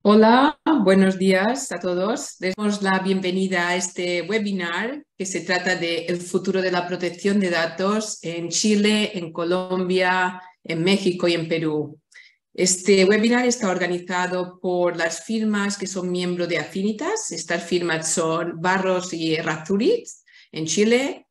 Hola, buenos días a todos. Les damos la bienvenida a este webinar que se trata de el futuro de la protección de datos en Chile, en Colombia, en México y en Perú. Este webinar está organizado por las firmas que son miembros de Affinitas. Estas firmas son Barros y Errázuriz en Chile,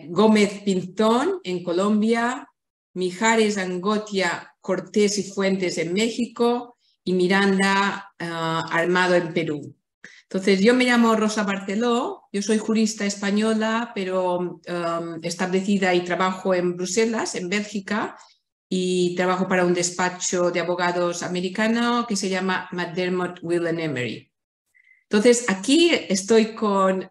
Gómez Pintón en Colombia, Mijares Angotia Cortés y Fuentes en México y Miranda Armado en Perú. Entonces, yo me llamo Rosa Barceló, yo soy jurista española, pero establecida y trabajo en Bruselas, en Bélgica, y trabajo para un despacho de abogados americano que se llama McDermott, Will and Emery. Entonces, aquí estoy con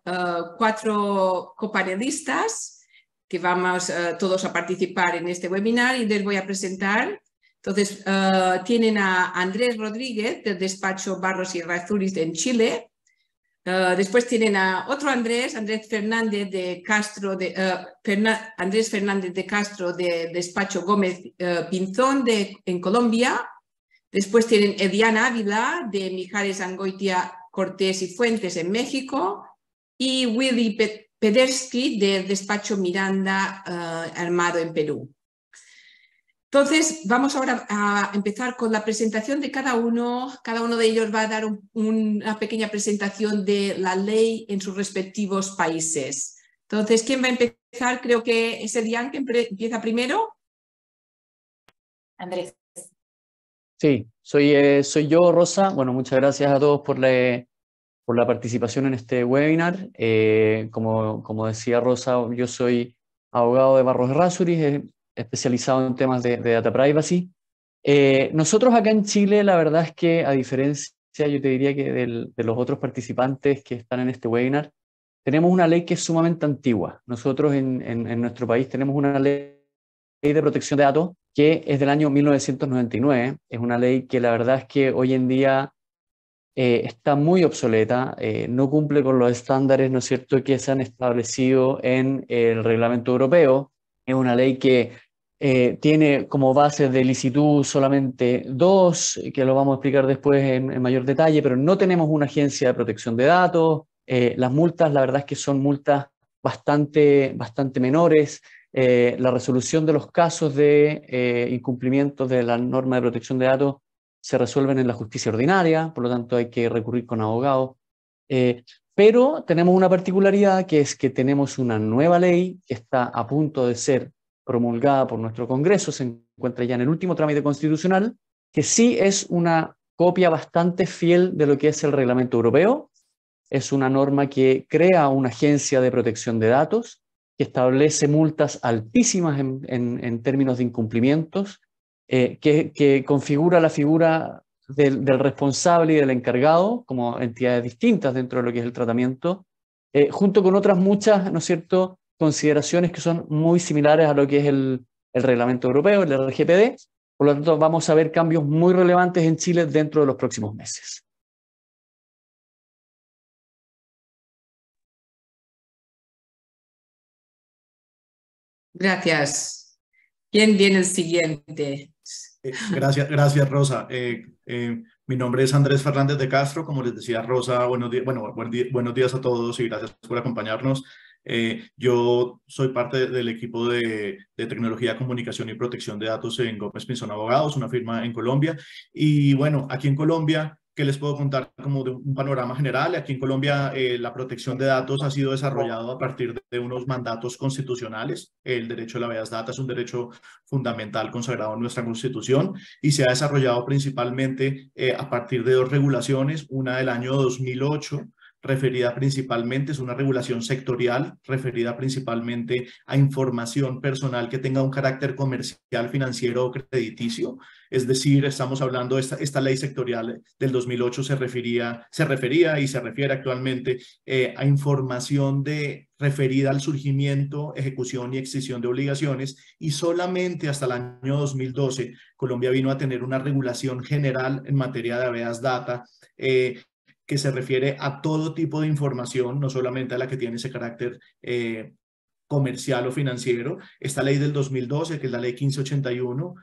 cuatro copanelistas que vamos todos a participar en este webinar y les voy a presentar. Entonces, tienen a Andrés Rodríguez del despacho Barros y Errázuriz en Chile. Después tienen a otro Andrés, Andrés Fernández de Castro, Andrés Fernández de Castro de despacho Gómez Pinzón en Colombia. Después tienen Ediana Ávila de Mijares Angoitia Cortés y Fuentes en México y Willy Pedersky del despacho Miranda Armado en Perú. Entonces, vamos ahora a empezar con la presentación de cada uno. Cada uno de ellos va a dar una pequeña presentación de la ley en sus respectivos países. Entonces, ¿quién va a empezar? Creo que es Edian que empieza primero. Andrés. Sí, soy yo, Rosa. Bueno, muchas gracias a todos por la participación en este webinar. Como decía Rosa, yo soy abogado de Barros Errázuriz, especializado en temas de data privacy. Nosotros acá en Chile, la verdad es que, a diferencia, yo te diría que de los otros participantes que están en este webinar, tenemos una ley que es sumamente antigua. Nosotros en nuestro país tenemos una ley de protección de datos que es del año 1999. Es una ley que la verdad es que hoy en día está muy obsoleta, no cumple con los estándares, ¿no es cierto?, que se han establecido en el reglamento europeo. Es una ley que tiene como base de licitud solamente dos, que lo vamos a explicar después en mayor detalle, pero no tenemos una agencia de protección de datos. Las multas, la verdad es que son multas bastante menores. La resolución de los casos de incumplimientos de la norma de protección de datos se resuelven en la justicia ordinaria, por lo tanto hay que recurrir con abogados. Pero tenemos una particularidad, que es que tenemos una nueva ley que está a punto de ser promulgada por nuestro Congreso, se encuentra ya en el último trámite constitucional, que sí es una copia bastante fiel de lo que es el reglamento europeo. Es una norma que crea una agencia de protección de datos, que establece multas altísimas en términos de incumplimientos, que configura la figura del responsable y del encargado como entidades distintas dentro de lo que es el tratamiento, junto con otras muchas, ¿no es cierto?, consideraciones que son muy similares a lo que es el reglamento europeo, el RGPD. Por lo tanto, vamos a ver cambios muy relevantes en Chile dentro de los próximos meses. Gracias. ¿Quién viene el siguiente? Gracias, Rosa. Mi nombre es Andrés Fernández de Castro. Como les decía Rosa, buenos días, buenos días a todos y gracias por acompañarnos. Yo soy parte del equipo de tecnología, comunicación y protección de datos en Gómez Pinzón Abogados, una firma en Colombia. Y bueno, aquí en Colombia, ¿qué les puedo contar como de un panorama general? Aquí en Colombia, la protección de datos ha sido desarrollado a partir de unos mandatos constitucionales. El derecho a la habeas data es un derecho fundamental consagrado en nuestra Constitución y se ha desarrollado principalmente a partir de dos regulaciones, una del año 2008, referida principalmente, es una regulación sectorial, referida principalmente a información personal que tenga un carácter comercial, financiero o crediticio. Es decir, estamos hablando de esta ley sectorial del 2008 se refería y se refiere actualmente a información referida al surgimiento, ejecución y extinción de obligaciones, y solamente hasta el año 2012 Colombia vino a tener una regulación general en materia de habeas data, que se refiere a todo tipo de información, no solamente a la que tiene ese carácter comercial o financiero. Esta ley del 2012, que es la ley 1581,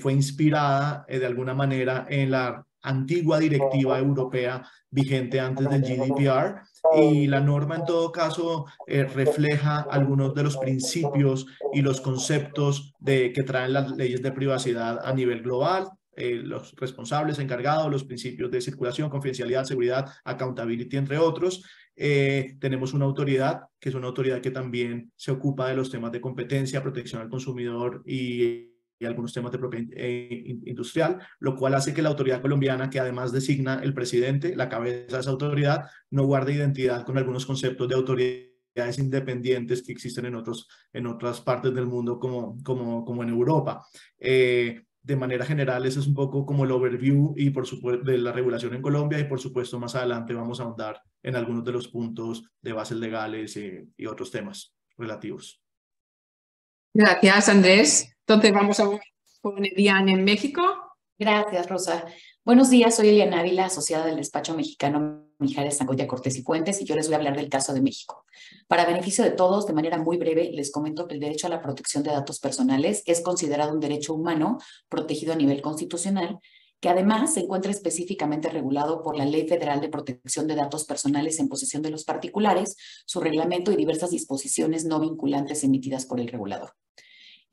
fue inspirada de alguna manera en la antigua directiva europea vigente antes del GDPR, y la norma en todo caso refleja algunos de los principios y los conceptos que traen las leyes de privacidad a nivel global. Los responsables, encargados, los principios de circulación, confidencialidad, seguridad, accountability, entre otros. Tenemos una autoridad, que es una autoridad que también se ocupa de los temas de competencia, protección al consumidor y algunos temas de propiedad industrial, lo cual hace que la autoridad colombiana, que además designa el presidente, la cabeza de esa autoridad, no guarde identidad con algunos conceptos de autoridades independientes que existen en otras partes del mundo, como en Europa. De manera general, ese es un poco como el overview y por supuesto de la regulación en Colombia, y por supuesto más adelante vamos a ahondar en algunos de los puntos de bases legales y otros temas relativos. Gracias, Andrés. Entonces vamos a con Eliane en México. Gracias, Rosa. Buenos días, soy Eliane Ávila, asociada del despacho mexicano Mijares, Zagoya, Cortés y Fuentes, y yo les voy a hablar del caso de México. Para beneficio de todos, de manera muy breve, les comento que el derecho a la protección de datos personales es considerado un derecho humano protegido a nivel constitucional, que además se encuentra específicamente regulado por la Ley Federal de Protección de Datos Personales en posesión de los particulares, su reglamento y diversas disposiciones no vinculantes emitidas por el regulador.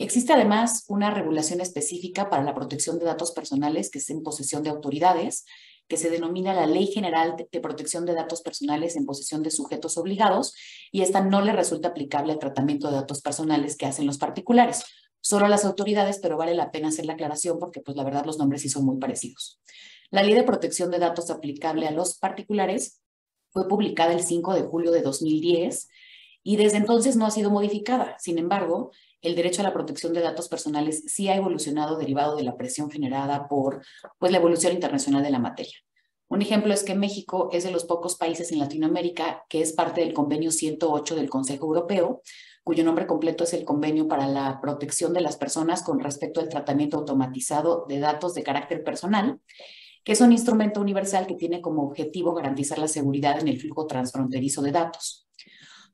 Existe además una regulación específica para la protección de datos personales que es en posesión de autoridades, que se denomina la Ley General de Protección de Datos Personales en posesión de sujetos obligados, y esta no le resulta aplicable al tratamiento de datos personales que hacen los particulares, solo a las autoridades, pero vale la pena hacer la aclaración porque pues la verdad los nombres sí son muy parecidos. La Ley de Protección de Datos aplicable a los particulares fue publicada el 5 de julio de 2010 y desde entonces no ha sido modificada. Sin embargo, el derecho a la protección de datos personales sí ha evolucionado derivado de la presión generada por la evolución internacional de la materia. Un ejemplo es que México es de los pocos países en Latinoamérica que es parte del Convenio 108 del Consejo Europeo, cuyo nombre completo es el Convenio para la Protección de las Personas con respecto al tratamiento automatizado de datos de carácter personal, que es un instrumento universal que tiene como objetivo garantizar la seguridad en el flujo transfronterizo de datos.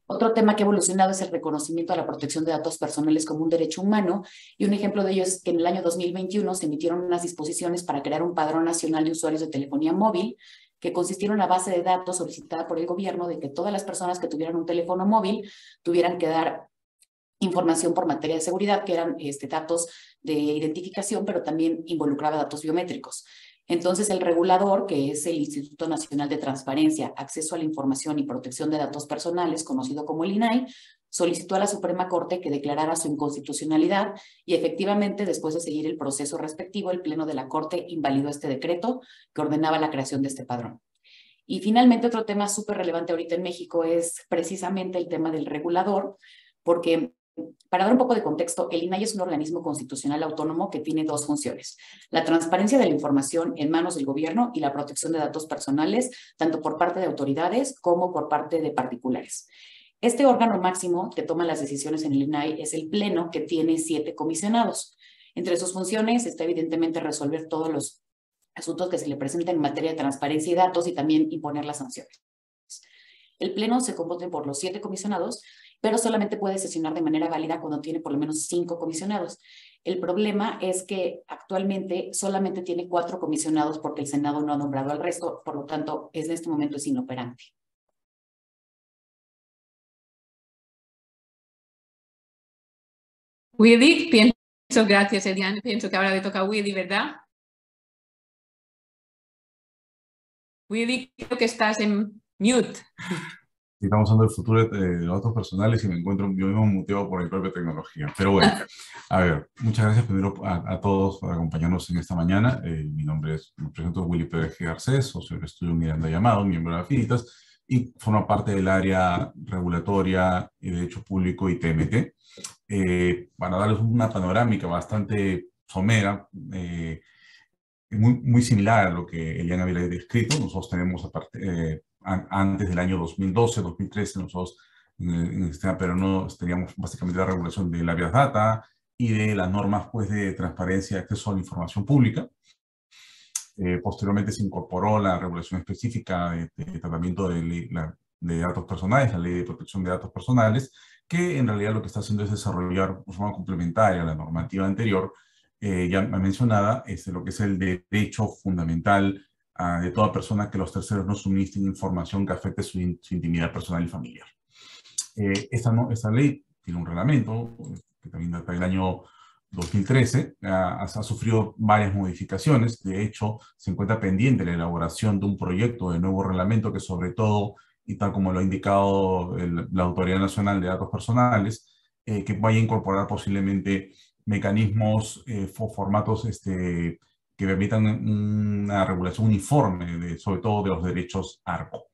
Otro tema que ha evolucionado es el reconocimiento a la protección de datos personales como un derecho humano, y un ejemplo de ello es que en el año 2021 se emitieron unas disposiciones para crear un padrón nacional de usuarios de telefonía móvil, que consistieron en una base de datos solicitada por el gobierno de que todas las personas que tuvieran un teléfono móvil tuvieran que dar información por materia de seguridad, que eran datos de identificación, pero también involucraba datos biométricos. Entonces, el regulador, que es el Instituto Nacional de Transparencia, Acceso a la Información y Protección de Datos Personales, conocido como el INAI, solicitó a la Suprema Corte que declarara su inconstitucionalidad y efectivamente, después de seguir el proceso respectivo, el Pleno de la Corte invalidó este decreto que ordenaba la creación de este padrón. Y finalmente, otro tema súper relevante ahorita en México es precisamente el tema del regulador, porque para dar un poco de contexto, el INAI es un organismo constitucional autónomo que tiene dos funciones: la transparencia de la información en manos del gobierno y la protección de datos personales, tanto por parte de autoridades como por parte de particulares. Este órgano máximo que toma las decisiones en el INAI es el Pleno, que tiene 7 comisionados. Entre sus funciones está evidentemente resolver todos los asuntos que se le presenten en materia de transparencia y datos y también imponer las sanciones. El Pleno se compone por los 7 comisionados, pero solamente puede sesionar de manera válida cuando tiene por lo menos 5 comisionados. El problema es que actualmente solamente tiene 4 comisionados porque el Senado no ha nombrado al resto, por lo tanto, en este momento es inoperante. Willy, gracias, Eliane. Pienso que ahora le toca a Willy, ¿verdad? Willy, creo que estás en mute. Estamos hablando del futuro de los datos personales y me encuentro yo mismo muteado por mi propia tecnología. Pero bueno, a ver, muchas gracias primero a todos por acompañarnos en esta mañana. Me presento Willy Pérez Garcés, socio del estudio Miranda Llamado, miembro de Afinitas, y formo parte del área regulatoria y de derecho público y TMT. Para darles una panorámica bastante somera, muy similar a lo que Eliane había descrito. Nosotros tenemos antes del año 2012, 2013, nosotros en el sistema peruano teníamos básicamente la regulación de la Big Data y de las normas de transparencia y acceso a la información pública. Posteriormente se incorporó la regulación específica de tratamiento de datos personales, la Ley de Protección de Datos Personales, que en realidad lo que está haciendo es desarrollar de forma complementaria a la normativa anterior ya mencionada, lo que es el derecho fundamental de toda persona que los terceros no suministren información que afecte su intimidad personal y familiar. Esta ley tiene un reglamento que también data del año 2013, ha sufrido varias modificaciones. De hecho, se encuentra pendiente la elaboración de un proyecto de nuevo reglamento que, sobre todo, y tal como lo ha indicado la Autoridad Nacional de Datos Personales, que vaya a incorporar posiblemente mecanismos o formatos que permitan una regulación uniforme, sobre todo de los derechos ARCO.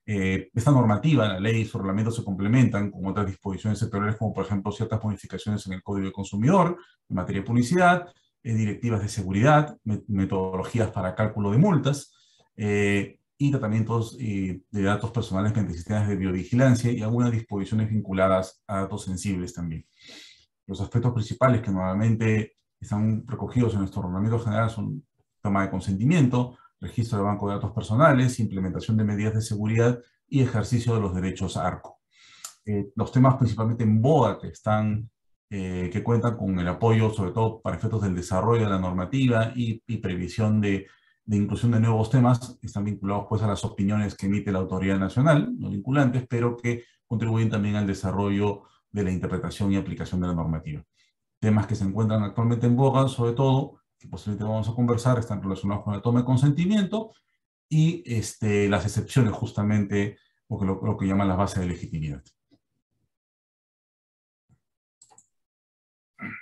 Esta normativa, la ley y su reglamento se complementan con otras disposiciones sectoriales, como por ejemplo ciertas modificaciones en el Código de Consumidor, en materia de publicidad, directivas de seguridad, metodologías para cálculo de multas, y tratamientos de datos personales mediante sistemas de biovigilancia y algunas disposiciones vinculadas a datos sensibles también. Los aspectos principales que normalmente están recogidos en nuestro reglamento general son toma de consentimiento, registro de banco de datos personales, implementación de medidas de seguridad y ejercicio de los derechos ARCO. Los temas principalmente en boga que cuentan con el apoyo, sobre todo para efectos del desarrollo de la normativa y previsión de inclusión de nuevos temas, están vinculados pues a las opiniones que emite la Autoridad Nacional, no vinculantes, pero que contribuyen también al desarrollo de la interpretación y aplicación de la normativa. Temas que se encuentran actualmente en boga, sobre todo, que posiblemente vamos a conversar, están relacionados con la toma de consentimiento y las excepciones justamente, o lo que llaman las bases de legitimidad.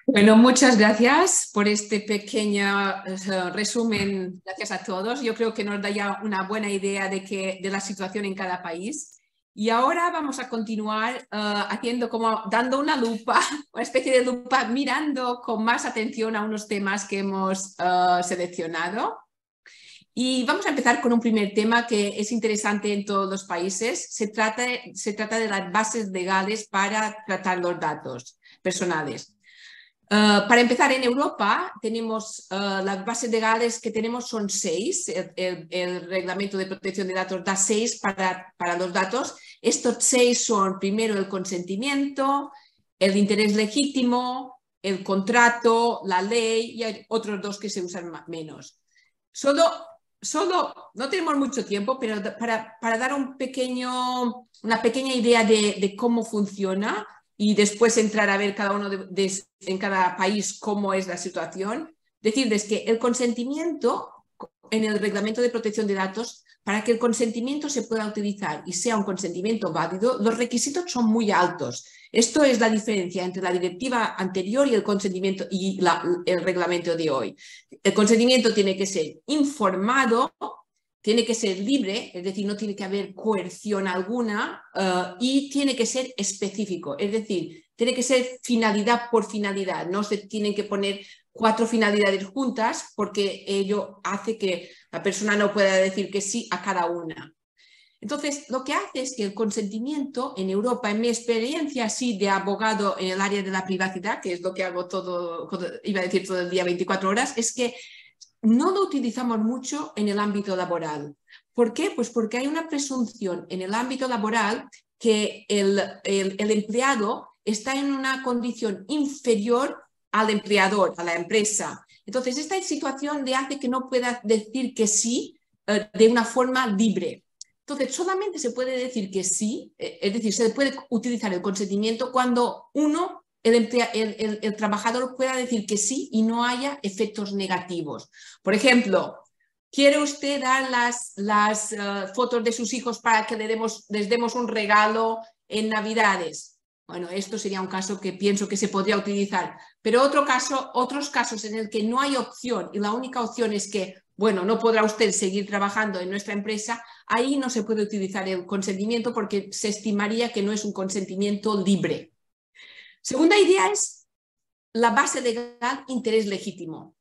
Bueno, muchas gracias por este pequeño resumen. Gracias a todos. Yo creo que nos da ya una buena idea de la situación en cada país. Y ahora vamos a continuar haciendo dando una lupa, una especie de lupa, mirando con más atención a unos temas que hemos seleccionado. Y vamos a empezar con un primer tema que es interesante en todos los países. Se trata de las bases legales para tratar los datos personales. Para empezar, en Europa tenemos las bases legales que tenemos son 6. El Reglamento de Protección de Datos da 6 para los datos. Estos 6 son primero el consentimiento, el interés legítimo, el contrato, la ley y hay otros 2 que se usan menos. Solo no tenemos mucho tiempo, pero para dar una pequeña idea de cómo funciona y después entrar a ver cada uno en cada país cómo es la situación, decirles que el consentimiento en el Reglamento de Protección de Datos, para que el consentimiento se pueda utilizar y sea un consentimiento válido, los requisitos son muy altos. Esto es la diferencia entre la directiva anterior y el consentimiento y el reglamento de hoy. El consentimiento tiene que ser informado, tiene que ser libre, es decir, no tiene que haber coerción alguna y tiene que ser específico, es decir, tiene que ser finalidad por finalidad, no se tienen que poner 4 finalidades juntas porque ello hace que la persona no pueda decir que sí a cada una. Entonces, lo que hace es que el consentimiento en Europa, en mi experiencia así de abogado en el área de la privacidad, que es lo que hago iba a decir todo el día 24 horas, es que no lo utilizamos mucho en el ámbito laboral. ¿Por qué? Pues porque hay una presunción en el ámbito laboral que el empleado está en una condición inferior al empleador, a la empresa. Entonces, esta situación le hace que no pueda decir que sí de una forma libre. Entonces, solamente se puede decir que sí, es decir, se puede utilizar el consentimiento cuando el trabajador pueda decir que sí y no haya efectos negativos. Por ejemplo, ¿quiere usted dar las fotos de sus hijos para que les demos un regalo en Navidades? Bueno, esto sería un caso que pienso que se podría utilizar. Pero otros casos en el que no hay opción y la única opción es que, bueno, no podrá usted seguir trabajando en nuestra empresa, ahí no se puede utilizar el consentimiento porque se estimaría que no es un consentimiento libre. Segunda idea es la base legal interés legítimo.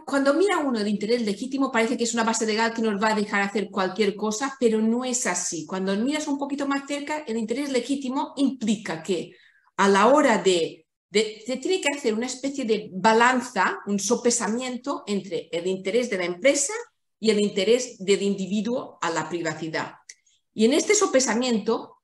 Cuando mira uno el interés legítimo parece que es una base legal que nos va a dejar hacer cualquier cosa, pero no es así. Cuando miras un poquito más cerca, el interés legítimo implica que a la hora se tiene que hacer una especie de balanza, un sopesamiento entre el interés de la empresa y el interés del individuo a la privacidad. Y en este sopesamiento,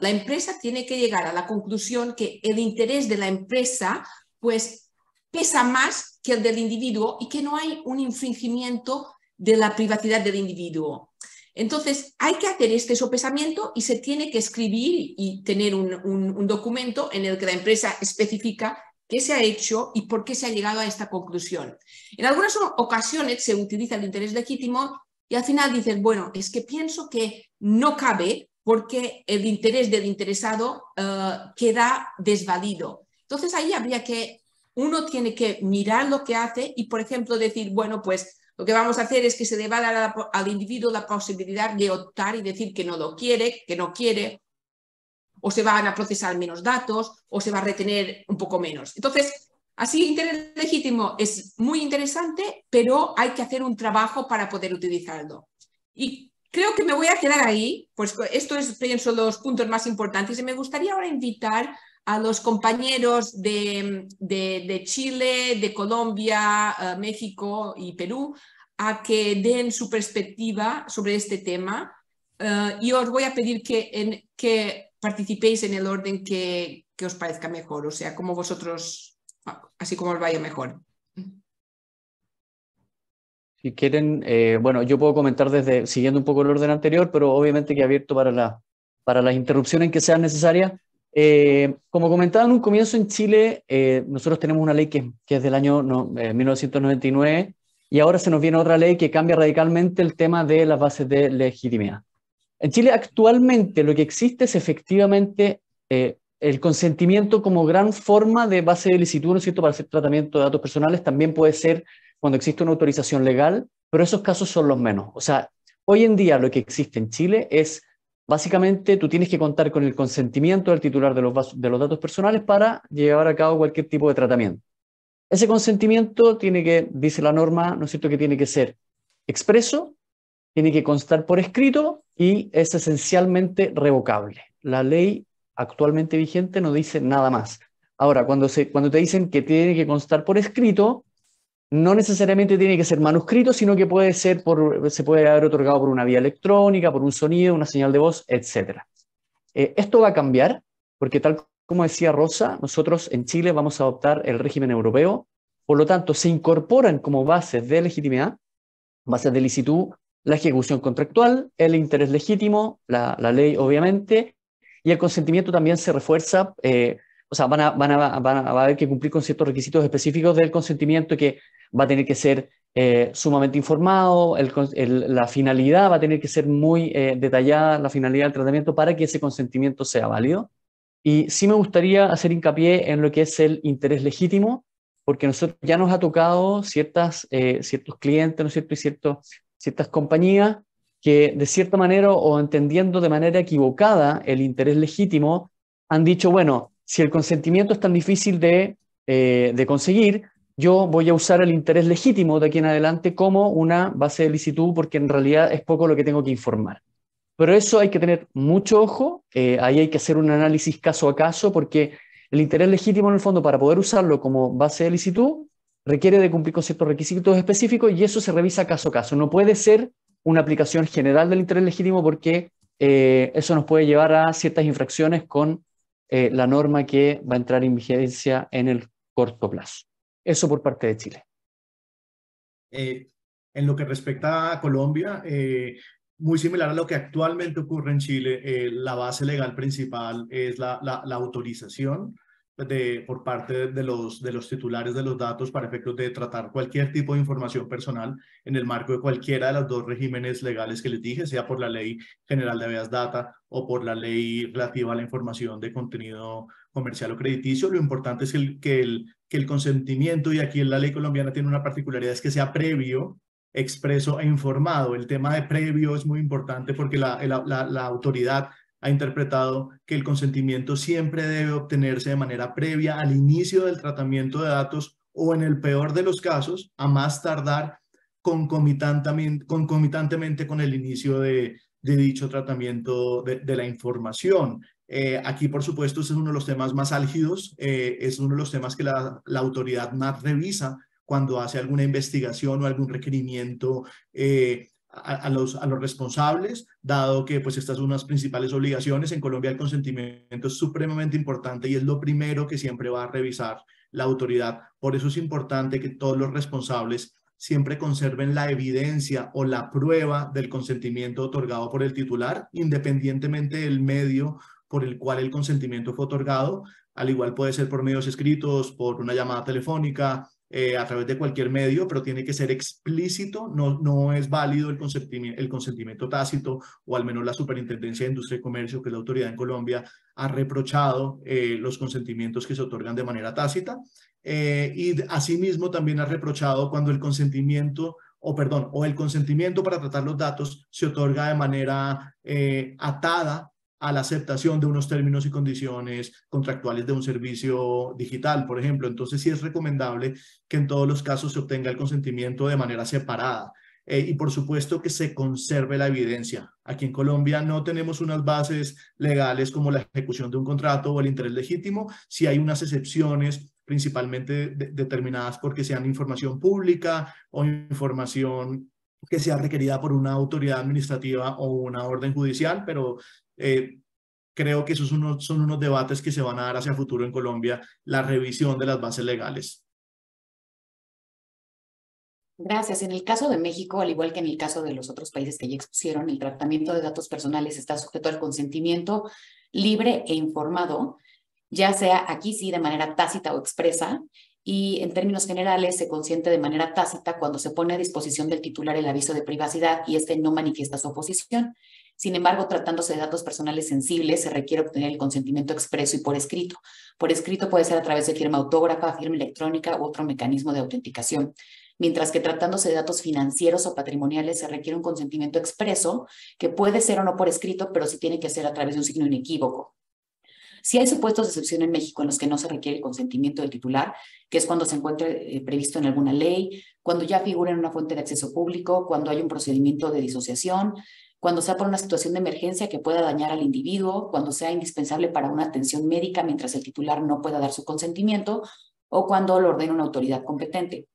la empresa tiene que llegar a la conclusión que el interés de la empresa, pues, pesa más que el del individuo y que no hay un infringimiento de la privacidad del individuo. Entonces, hay que hacer este sopesamiento y se tiene que escribir y tener un documento en el que la empresa especifica qué se ha hecho y por qué se ha llegado a esta conclusión. En algunas ocasiones se utiliza el interés legítimo y al final dices, bueno, es que pienso que no cabe porque el interés del interesado queda desvalido. Entonces, ahí habría que, uno tiene que mirar lo que hace y, por ejemplo, decir, bueno, pues lo que vamos a hacer es que se le va a dar al individuo la posibilidad de optar y decir que no lo quiere, que no quiere, o se van a procesar menos datos, o se va a retener un poco menos. Entonces, así, interés legítimo es muy interesante, pero hay que hacer un trabajo para poder utilizarlo. Y creo que me voy a quedar ahí, pues esto es, pienso, los puntos más importantes. Y me gustaría ahora invitar a los compañeros de Chile, de Colombia, México y Perú a que den su perspectiva sobre este tema. Y os voy a pedir que participéis en el orden que os parezca mejor, o sea, como vosotros, así como os vaya mejor. Si quieren, bueno, yo puedo comentar siguiendo un poco el orden anterior, pero obviamente que abierto para las interrupciones que sean necesarias. Como comentaba en un comienzo, en Chile nosotros tenemos una ley que es del año 1999 y ahora se nos viene otra ley que cambia radicalmente el tema de las bases de legitimidad. En Chile actualmente lo que existe es efectivamente el consentimiento como gran forma de base de licitud, ¿no es cierto?, para hacer tratamiento de datos personales. También puede ser cuando existe una autorización legal, pero esos casos son los menos. O sea, hoy en día lo que existe en Chile es básicamente tú tienes que contar con el consentimiento del titular de los datos personales para llevar a cabo cualquier tipo de tratamiento. Ese consentimiento tiene que, dice la norma, ¿no es cierto?, que tiene que ser expreso, tiene que constar por escrito y es esencialmente revocable. La ley actualmente vigente no dice nada más. Ahora, cuando te dicen que tiene que constar por escrito, no necesariamente tiene que ser manuscrito, sino que se puede haber otorgado por una vía electrónica, por un sonido, una señal de voz, etc. Esto va a cambiar, porque tal como decía Rosa, nosotros en Chile vamos a adoptar el régimen europeo, por lo tanto se incorporan como bases de legitimidad, bases de licitud, la ejecución contractual, el interés legítimo, la ley obviamente, y el consentimiento también se refuerza. O sea, va a haber que cumplir con ciertos requisitos específicos del consentimiento, que va a tener que ser sumamente informado, la finalidad va a tener que ser muy detallada, la finalidad del tratamiento, para que ese consentimiento sea válido. Y sí me gustaría hacer hincapié en lo que es el interés legítimo, porque nosotros ya nos ha tocado ciertos clientes, ¿no es cierto?, y ciertas compañías que de cierta manera o entendiendo de manera equivocada el interés legítimo han dicho, bueno, si el consentimiento es tan difícil de conseguir, yo voy a usar el interés legítimo de aquí en adelante como una base de licitud, porque en realidad es poco lo que tengo que informar. Pero eso hay que tener mucho ojo, ahí hay que hacer un análisis caso a caso, porque el interés legítimo en el fondo, para poder usarlo como base de licitud, requiere de cumplir con ciertos requisitos específicos y eso se revisa caso a caso. No puede ser una aplicación general del interés legítimo, porque eso nos puede llevar a ciertas infracciones con la norma que va a entrar en vigencia en el corto plazo. Eso por parte de Chile. En lo que respecta a Colombia, muy similar a lo que actualmente ocurre en Chile, la base legal principal es la autorización por parte de los titulares de los datos para efectos de tratar cualquier tipo de información personal en el marco de cualquiera de los dos regímenes legales que les dije, sea por la Ley General de Habeas Data o por la ley relativa a la información de contenido comercial o crediticio. Lo importante es que el consentimiento, y aquí en la ley colombiana tiene una particularidad, es que sea previo, expreso e informado. El tema de previo es muy importante porque la autoridad ha interpretado que el consentimiento siempre debe obtenerse de manera previa al inicio del tratamiento de datos o, en el peor de los casos, a más tardar concomitantemente con el inicio de dicho tratamiento de la información. Aquí, por supuesto, este es uno de los temas más álgidos, es uno de los temas que la autoridad más revisa cuando hace alguna investigación o algún requerimiento a los responsables, dado que pues estas son unas principales obligaciones. En Colombia el consentimiento es supremamente importante y es lo primero que siempre va a revisar la autoridad. Por eso es importante que todos los responsables siempre conserven la evidencia o la prueba del consentimiento otorgado por el titular, independientemente del medio por el cual el consentimiento fue otorgado. Al igual puede ser por medios escritos, por una llamada telefónica, a través de cualquier medio, pero tiene que ser explícito. No es válido el consentimiento tácito, o al menos la Superintendencia de Industria y Comercio, que es la autoridad en Colombia, ha reprochado los consentimientos que se otorgan de manera tácita. Y asimismo también ha reprochado cuando el consentimiento, o el consentimiento para tratar los datos se otorga de manera atada a la aceptación de unos términos y condiciones contractuales de un servicio digital, por ejemplo. Entonces sí es recomendable que en todos los casos se obtenga el consentimiento de manera separada. Y por supuesto que se conserve la evidencia. Aquí en Colombia no tenemos unas bases legales como la ejecución de un contrato o el interés legítimo. Sí hay unas excepciones, principalmente determinadas porque sean información pública o información que sea requerida por una autoridad administrativa o una orden judicial, pero creo que esos son unos debates que se van a dar hacia futuro en Colombia, la revisión de las bases legales. Gracias. En el caso de México, al igual que en el caso de los otros países que ya expusieron, el tratamiento de datos personales está sujeto al consentimiento libre e informado, ya sea aquí sí de manera tácita o expresa, y en términos generales se consiente de manera tácita cuando se pone a disposición del titular el aviso de privacidad y éste no manifiesta su oposición. Sin embargo, tratándose de datos personales sensibles, se requiere obtener el consentimiento expreso y por escrito. Por escrito puede ser a través de firma autógrafa, firma electrónica u otro mecanismo de autenticación. Mientras que tratándose de datos financieros o patrimoniales se requiere un consentimiento expreso, que puede ser o no por escrito, pero sí tiene que ser a través de un signo inequívoco. Sí hay supuestos de excepción en México en los que no se requiere el consentimiento del titular, que es cuando se encuentre previsto en alguna ley, cuando ya figura en una fuente de acceso público, cuando hay un procedimiento de disociación, cuando sea por una situación de emergencia que pueda dañar al individuo, cuando sea indispensable para una atención médica mientras el titular no pueda dar su consentimiento, o cuando lo ordena una autoridad competente.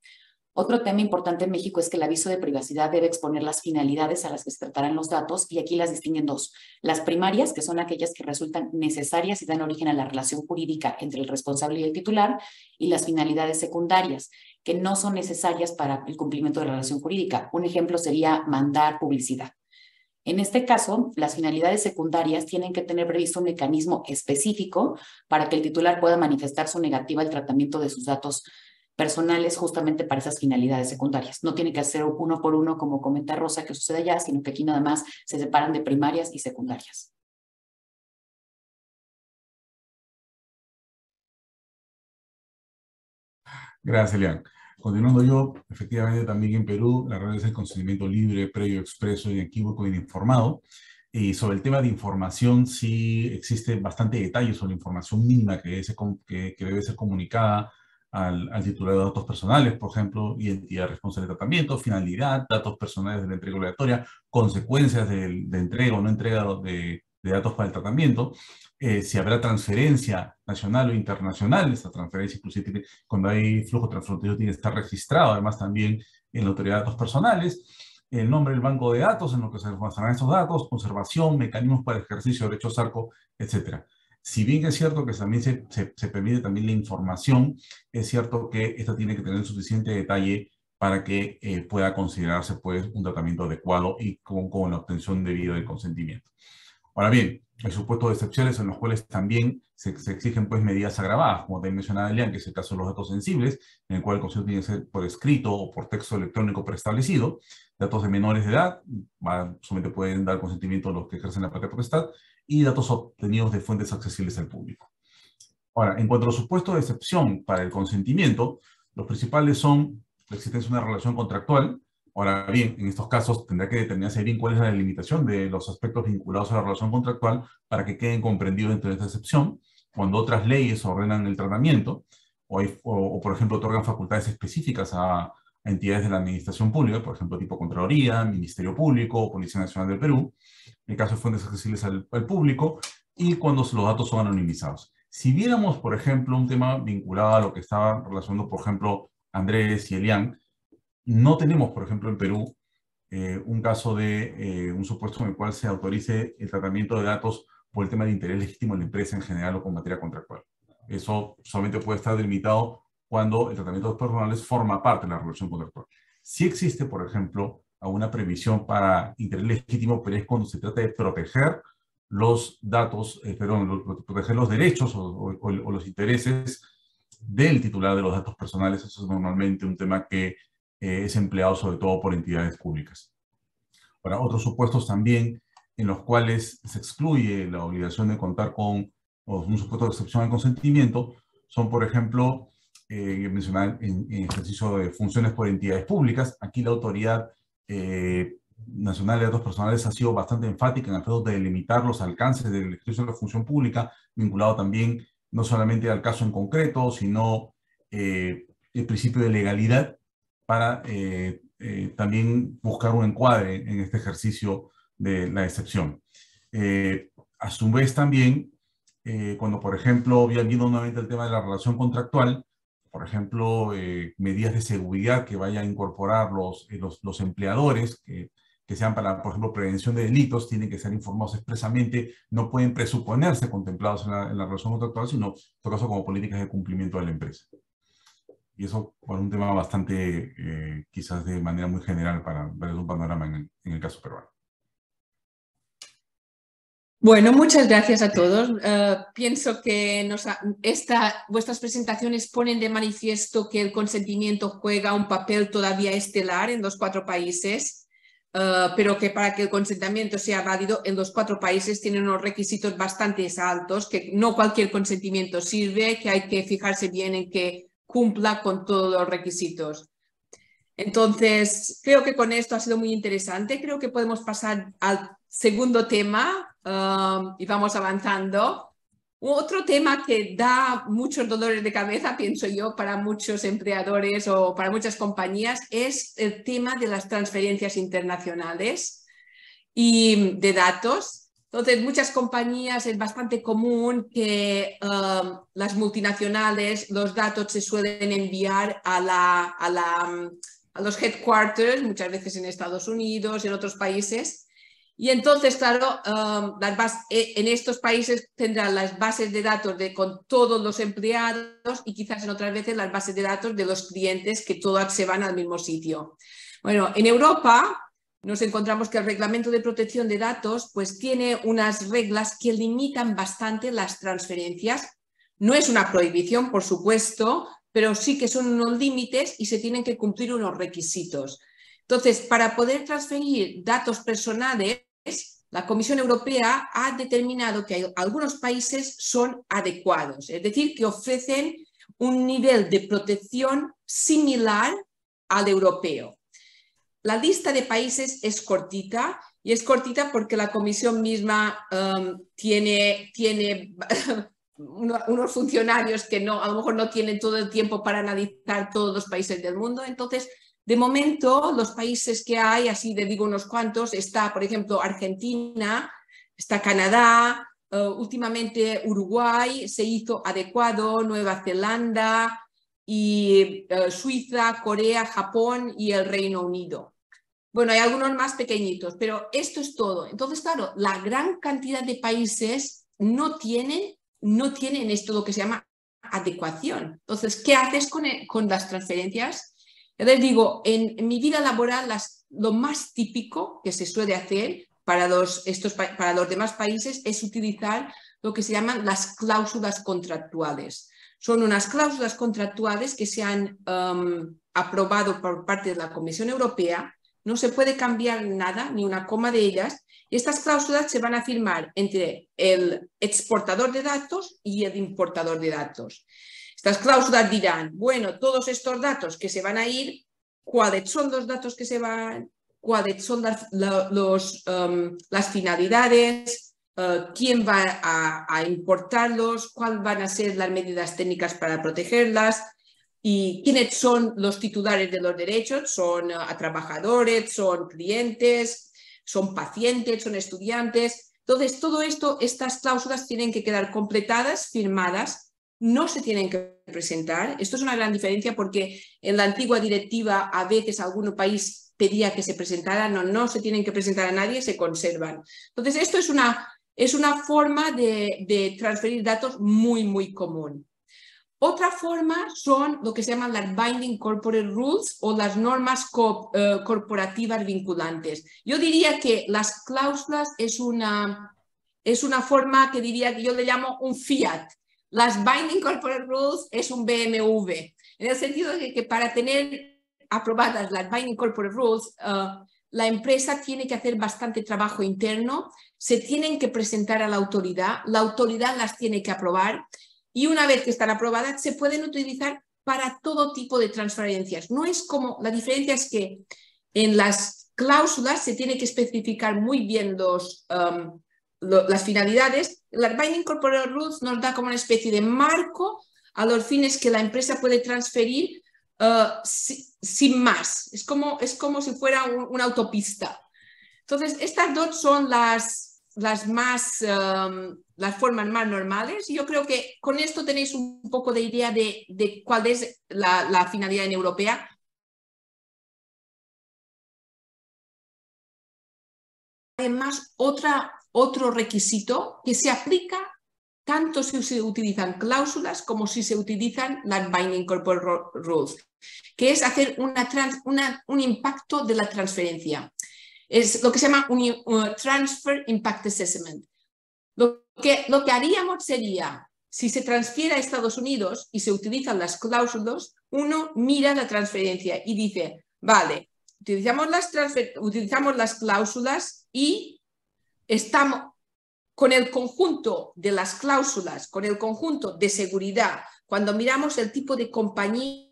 Otro tema importante en México es que el aviso de privacidad debe exponer las finalidades a las que se tratarán los datos, y aquí las distinguen dos. Las primarias, que son aquellas que resultan necesarias y dan origen a la relación jurídica entre el responsable y el titular, y las finalidades secundarias, que no son necesarias para el cumplimiento de la relación jurídica. Un ejemplo sería mandar publicidad. En este caso, las finalidades secundarias tienen que tener previsto un mecanismo específico para que el titular pueda manifestar su negativa al tratamiento de sus datos personales justamente para esas finalidades secundarias. No tiene que hacer uno por uno, como comenta Rosa, que sucede allá, sino que aquí nada más se separan de primarias y secundarias. Gracias, Elian. Continuando yo, efectivamente también en Perú la regla es el consentimiento libre, previo, expreso, inequívoco e informado. Y sobre el tema de información, sí existe bastante detalle sobre la información mínima que debe ser comunicada al titular de datos personales, por ejemplo, identidad responsable de tratamiento, finalidad, datos personales de la entrega obligatoria, consecuencias de entrega o no entrega de datos para el tratamiento, si habrá transferencia nacional o internacional. Esta transferencia inclusive cuando hay flujo transfronterizo tiene que estar registrado además también en la autoridad de datos personales, el nombre del banco de datos en lo que se almacenarán estos datos, conservación, mecanismos para el ejercicio de derechos ARCO, etc. Si bien es cierto que también se permite también la información, es cierto que esta tiene que tener suficiente detalle para que pueda considerarse pues un tratamiento adecuado y con la obtención debida del consentimiento. Ahora bien, hay supuestos de excepciones en los cuales también se exigen pues medidas agravadas, como también mencionaba Elian, que es el caso de los datos sensibles, en el cual el consentimiento tiene que ser por escrito o por texto electrónico preestablecido. Datos de menores de edad, solamente pueden dar consentimiento los que ejercen la patria potestad, y datos obtenidos de fuentes accesibles al público. Ahora, en cuanto a los supuestos de excepción para el consentimiento, los principales son la existencia de una relación contractual. Ahora bien, en estos casos tendrá que determinarse bien cuál es la delimitación de los aspectos vinculados a la relación contractual para que queden comprendidos dentro de esta excepción. Cuando otras leyes ordenan el tratamiento o por ejemplo, otorgan facultades específicas a entidades de la administración pública, por ejemplo, tipo Contraloría, Ministerio Público, Policía Nacional del Perú, en el caso de fuentes accesibles al público, y cuando los datos son anonimizados. Si viéramos, por ejemplo, un tema vinculado a lo que estaba relacionando, por ejemplo, Andrés y Elian, no tenemos, por ejemplo, en Perú, un caso de un supuesto en el cual se autorice el tratamiento de datos por el tema de interés legítimo de la empresa en general o con materia contractual. Eso solamente puede estar delimitado cuando el tratamiento de datos personales forma parte de la relación contractual. Sí existe, por ejemplo, alguna previsión para interés legítimo, pero es cuando se trata de proteger los datos, proteger los derechos o los intereses del titular de los datos personales. Eso es normalmente un tema que es empleado sobre todo por entidades públicas. Para otros supuestos también en los cuales se excluye la obligación de contar con, o un supuesto de excepción al consentimiento, son, por ejemplo, mencionar en ejercicio de funciones por entidades públicas. Aquí la Autoridad Nacional de Datos Personales ha sido bastante enfática en el aspecto de delimitar los alcances del ejercicio de la función pública, vinculado también no solamente al caso en concreto, sino el principio de legalidad para también buscar un encuadre en este ejercicio de la excepción. A su vez también, cuando por ejemplo, viendo nuevamente el tema de la relación contractual, por ejemplo, medidas de seguridad que vayan a incorporar los empleadores, que sean para, por ejemplo, prevención de delitos, tienen que ser informados expresamente, no pueden presuponerse contemplados en la relación contractual, sino en todo caso como políticas de cumplimiento de la empresa. Y eso por un tema bastante, quizás de manera muy general para ver un panorama en el caso peruano. Bueno, muchas gracias a todos. Pienso que vuestras presentaciones ponen de manifiesto que el consentimiento juega un papel todavía estelar en los 4 países, pero que para que el consentimiento sea válido en los 4 países tienen unos requisitos bastante altos, que no cualquier consentimiento sirve, que hay que fijarse bien en que cumpla con todos los requisitos. Entonces, creo que con esto ha sido muy interesante. Creo que podemos pasar al segundo tema y vamos avanzando. Otro tema que da muchos dolores de cabeza, pienso yo, para muchos empleadores o para muchas compañías es el tema de las transferencias internacionales y de datos. Entonces, muchas compañías es bastante común que las multinacionales, los datos se suelen enviar a los headquarters, muchas veces en Estados Unidos, en otros países. Y entonces, claro, en estos países tendrán las bases de datos con todos los empleados y quizás en otras veces las bases de datos de los clientes que todas se van al mismo sitio. Bueno, en Europa nos encontramos que el Reglamento de Protección de Datos pues tiene unas reglas que limitan bastante las transferencias. No es una prohibición, por supuesto, pero sí que son unos límites y se tienen que cumplir unos requisitos. Entonces, para poder transferir datos personales, la Comisión Europea ha determinado que algunos países son adecuados, es decir, que ofrecen un nivel de protección similar al europeo. La lista de países es cortita, y es cortita porque la Comisión misma tiene unos funcionarios que a lo mejor no tienen todo el tiempo para analizar todos los países del mundo. Entonces, de momento, los países que hay, así le digo unos cuantos, está, por ejemplo, Argentina, está Canadá, últimamente Uruguay se hizo adecuado, Nueva Zelanda, y Suiza, Corea, Japón y el Reino Unido. Bueno, hay algunos más pequeñitos, pero esto es todo. Entonces, claro, la gran cantidad de países no tienen esto lo que se llama adecuación. Entonces, ¿qué haces con las transferencias? Ya les digo, en mi vida laboral lo más típico que se suele hacer para los demás países es utilizar lo que se llaman las cláusulas contractuales. Son unas cláusulas contractuales que se han aprobado por parte de la Comisión Europea. No se puede cambiar nada, ni una coma de ellas. Y estas cláusulas se van a firmar entre el exportador de datos y el importador de datos. Estas cláusulas dirán, bueno, todos estos datos que se van a ir, ¿cuáles son los datos que se van? ¿Cuáles son las finalidades? ¿Quién va a importarlos? ¿Cuáles van a ser las medidas técnicas para protegerlas? ¿Y quiénes son los titulares de los derechos? ¿Son trabajadores? ¿Son clientes? ¿Son pacientes? ¿Son estudiantes? Entonces, todo esto, estas cláusulas tienen que quedar completadas, firmadas, no se tienen que presentar. Esto es una gran diferencia porque en la antigua directiva a veces algún país pedía que se presentaran, no se tienen que presentar a nadie, se conservan. Entonces, esto es una forma de transferir datos muy, muy común. Otra forma son lo que se llaman las Binding Corporate Rules o las normas corporativas vinculantes. Yo diría que las cláusulas es una forma que diría que yo le llamo un Fiat. Las Binding Corporate Rules es un BMW, en el sentido de que para tener aprobadas las Binding Corporate Rules, la empresa tiene que hacer bastante trabajo interno, se tienen que presentar a la autoridad las tiene que aprobar y una vez que están aprobadas se pueden utilizar para todo tipo de transferencias. No es como, la diferencia es que en las cláusulas se tiene que especificar muy bien las finalidades. Las Binding Corporate Rules nos da como una especie de marco a los fines que la empresa puede transferir sin más. Es como si fuera una autopista. Entonces, estas dos son las formas más normales. Yo creo que con esto tenéis un poco de idea de cuál es la finalidad en europea. Además, otro requisito que se aplica tanto si se utilizan cláusulas como si se utilizan las Binding Corporate Rules, que es hacer un impacto de la transferencia. Es lo que se llama un Transfer Impact Assessment. Lo que haríamos sería, si se transfiere a Estados Unidos y se utilizan las cláusulas, uno mira la transferencia y dice, vale, utilizamos las cláusulas y estamos con el conjunto de las cláusulas, con el conjunto de seguridad, cuando miramos el tipo de compañía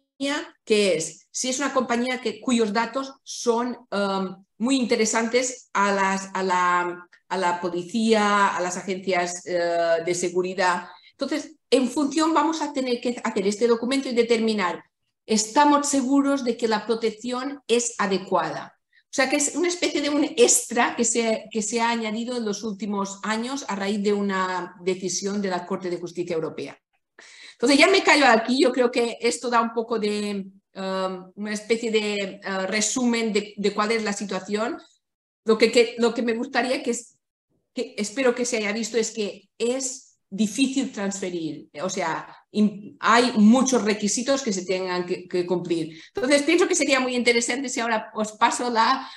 que es, si es una compañía cuyos datos son muy interesantes a la policía, a las agencias de seguridad. Entonces, en función vamos a tener que hacer este documento y determinar, ¿estamos seguros de que la protección es adecuada? O sea, que es una especie de un extra que se ha añadido en los últimos años a raíz de una decisión de la Corte de Justicia Europea. Entonces, ya me callo aquí. Yo creo que esto da un poco de una especie de resumen de cuál es la situación. Lo que me gustaría que espero que se haya visto es que es difícil transferir. O sea, hay muchos requisitos que se tengan que cumplir. Entonces, pienso que sería muy interesante si ahora os paso la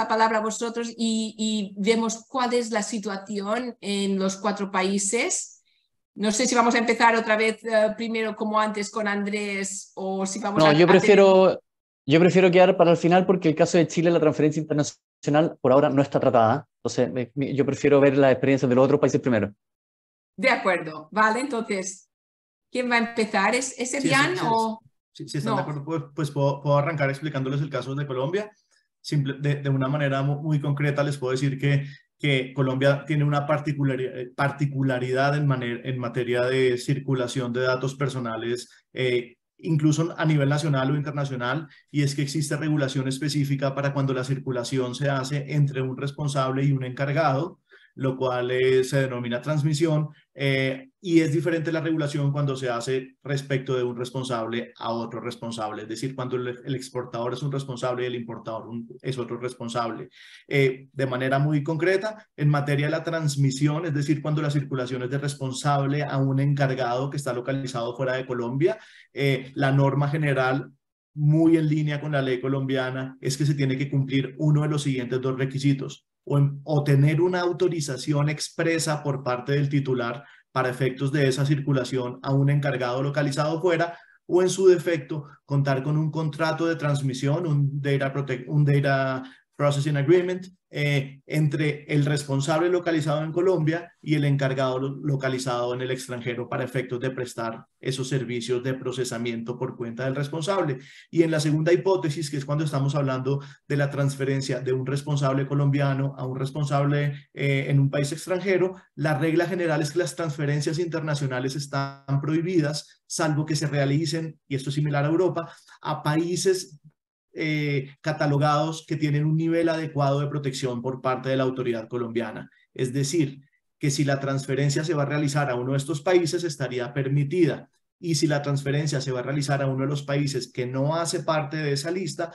palabra a vosotros y vemos cuál es la situación en los 4 países. No sé si vamos a empezar otra vez primero como antes con Andrés o si vamos yo prefiero quedar para el final porque el caso de Chile, la transferencia internacional, por ahora no está tratada. Entonces, yo prefiero ver las experiencias de los otros países primero. De acuerdo, vale, entonces, ¿quién va a empezar? ¿Es Elian o...? Si están de acuerdo, pues puedo arrancar explicándoles el caso de Colombia. De una manera muy concreta les puedo decir que Colombia tiene una particularidad en materia de circulación de datos personales, incluso a nivel nacional o internacional, y es que existe regulación específica para cuando la circulación se hace entre un responsable y un encargado, lo cual se denomina transmisión, y es diferente la regulación cuando se hace respecto de un responsable a otro responsable, es decir, cuando el exportador es un responsable y el importador es otro responsable. De manera muy concreta, en materia de la transmisión, es decir, cuando la circulación es de responsable a un encargado que está localizado fuera de Colombia, la norma general, muy en línea con la ley colombiana, es que se tiene que cumplir uno de los siguientes 2 requisitos. O tener una autorización expresa por parte del titular para efectos de esa circulación a un encargado localizado fuera, o en su defecto contar con un contrato de transmisión, un Data Processing Agreement, entre el responsable localizado en Colombia y el encargado localizado en el extranjero para efectos de prestar esos servicios de procesamiento por cuenta del responsable. Y en la segunda hipótesis, que es cuando estamos hablando de la transferencia de un responsable colombiano a un responsable en un país extranjero, la regla general es que las transferencias internacionales están prohibidas, salvo que se realicen, y esto es similar a Europa, a países catalogados que tienen un nivel adecuado de protección por parte de la autoridad colombiana. Es decir, que si la transferencia se va a realizar a uno de estos países, estaría permitida. Y si la transferencia se va a realizar a uno de los países que no hace parte de esa lista,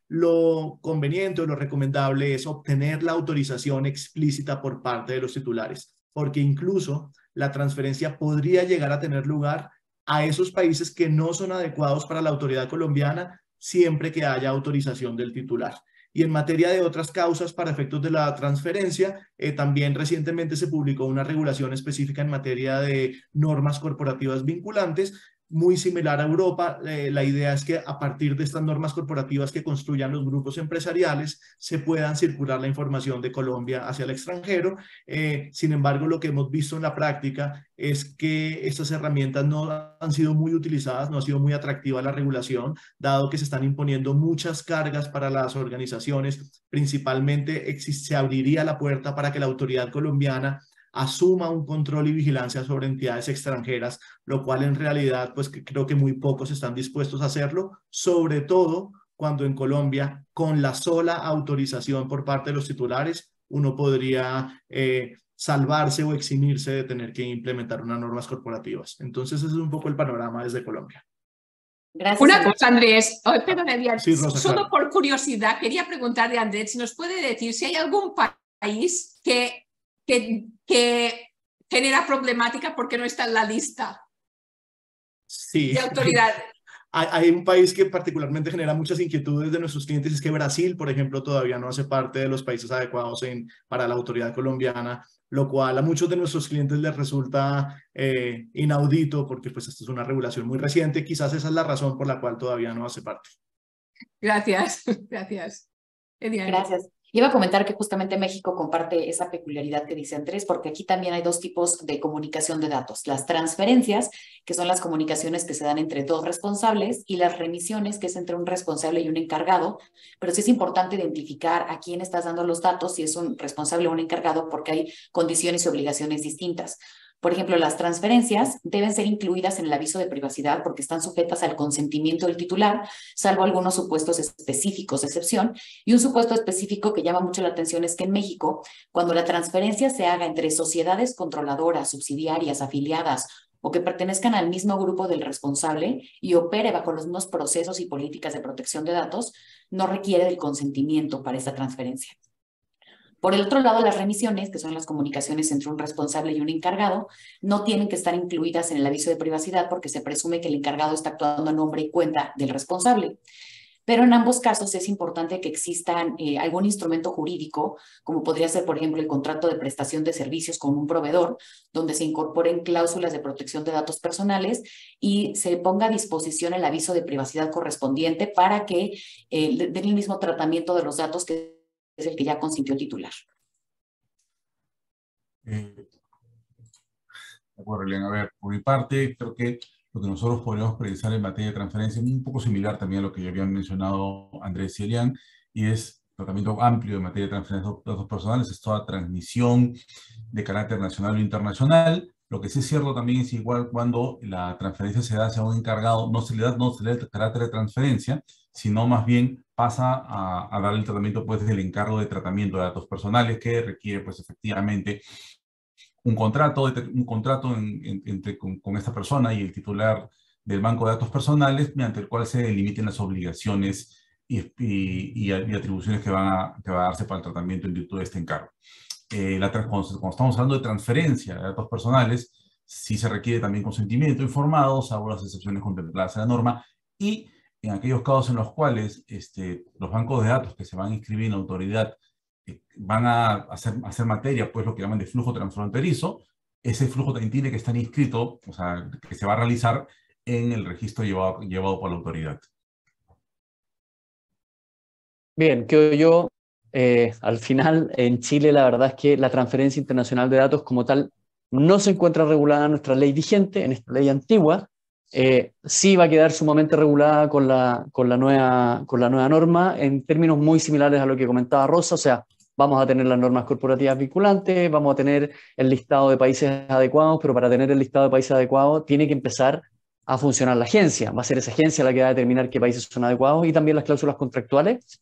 lo conveniente o lo recomendable es obtener la autorización explícita por parte de los titulares, porque incluso la transferencia podría llegar a tener lugar a esos países que no son adecuados para la autoridad colombiana, siempre que haya autorización del titular. Y en materia de otras causas para efectos de la transferencia, también recientemente se publicó una regulación específica en materia de normas corporativas vinculantes, muy similar a Europa. La idea es que a partir de estas normas corporativas que construyan los grupos empresariales se puedan circular la información de Colombia hacia el extranjero. Sin embargo, lo que hemos visto en la práctica es que estas herramientas no han sido muy utilizadas, no ha sido muy atractiva la regulación, dado que se están imponiendo muchas cargas para las organizaciones. Principalmente se abriría la puerta para que la autoridad colombiana asuma un control y vigilancia sobre entidades extranjeras, lo cual en realidad pues creo que muy pocos están dispuestos a hacerlo, sobre todo cuando en Colombia, con la sola autorización por parte de los titulares, uno podría salvarse o eximirse de tener que implementar unas normas corporativas. Entonces ese es un poco el panorama desde Colombia. Gracias. Una cosa, Andrés, perdón, sí, Rosa, solo por curiosidad, quería preguntarle a Andrés si nos puede decir si hay algún país que genera problemática porque no está en la lista de autoridad. Hay un país que particularmente genera muchas inquietudes de nuestros clientes, es que Brasil, por ejemplo, todavía no hace parte de los países adecuados para la autoridad colombiana, lo cual a muchos de nuestros clientes les resulta inaudito porque pues esta es una regulación muy reciente. Quizás esa es la razón por la cual todavía no hace parte. Gracias, gracias. Gracias. Iba a comentar que justamente México comparte esa peculiaridad que dice Andrés, porque aquí también hay dos tipos de comunicación de datos. Las transferencias, que son las comunicaciones que se dan entre dos responsables, y las remisiones, que es entre un responsable y un encargado. Pero sí es importante identificar a quién estás dando los datos, si es un responsable o un encargado, porque hay condiciones y obligaciones distintas. Por ejemplo, las transferencias deben ser incluidas en el aviso de privacidad porque están sujetas al consentimiento del titular, salvo algunos supuestos específicos de excepción. Y un supuesto específico que llama mucho la atención es que en México, cuando la transferencia se haga entre sociedades controladoras, subsidiarias, afiliadas o que pertenezcan al mismo grupo del responsable y opere bajo los mismos procesos y políticas de protección de datos, no requiere del consentimiento para esta transferencia. Por el otro lado, las remisiones, que son las comunicaciones entre un responsable y un encargado, no tienen que estar incluidas en el aviso de privacidad porque se presume que el encargado está actuando a nombre y cuenta del responsable. Pero en ambos casos es importante que existan algún instrumento jurídico, como podría ser, por ejemplo, el contrato de prestación de servicios con un proveedor, donde se incorporen cláusulas de protección de datos personales y se ponga a disposición el aviso de privacidad correspondiente para que den el mismo tratamiento de los datos que es el que ya consintió titular. De acuerdo, Eliana. A ver, por mi parte, creo que lo que nosotros podríamos precisar en materia de transferencia es un poco similar también a lo que ya habían mencionado Andrés y Elian, y es tratamiento amplio en materia de transferencia de datos personales, es toda transmisión de carácter nacional o internacional. Lo que sí es cierto también es igual cuando la transferencia se da hacia un encargado, no se le da el carácter de transferencia, sino más bien pasa a dar el tratamiento pues del encargo de tratamiento de datos personales que requiere pues efectivamente un contrato con esta persona y el titular del banco de datos personales, mediante el cual se delimiten las obligaciones y atribuciones que va a darse para el tratamiento en virtud de este encargo. Cuando estamos hablando de transferencia de datos personales, sí se requiere también consentimiento informado, salvo las excepciones contempladas en la norma, y en aquellos casos en los cuales los bancos de datos que se van a inscribir en la autoridad van a hacer materia, pues lo que llaman de flujo transfronterizo, ese flujo también tiene que estar inscrito, o sea, que se va a realizar en el registro llevado por la autoridad. Bien, creo yo, al final en Chile la verdad es que la transferencia internacional de datos como tal no se encuentra regulada en nuestra ley vigente, en esta ley antigua. Sí va a quedar sumamente regulada con la nueva norma en términos muy similares a lo que comentaba Rosa, o sea, vamos a tener las normas corporativas vinculantes, vamos a tener el listado de países adecuados, pero para tener el listado de países adecuados tiene que empezar a funcionar la agencia. Va a ser esa agencia la que va a determinar qué países son adecuados y también las cláusulas contractuales.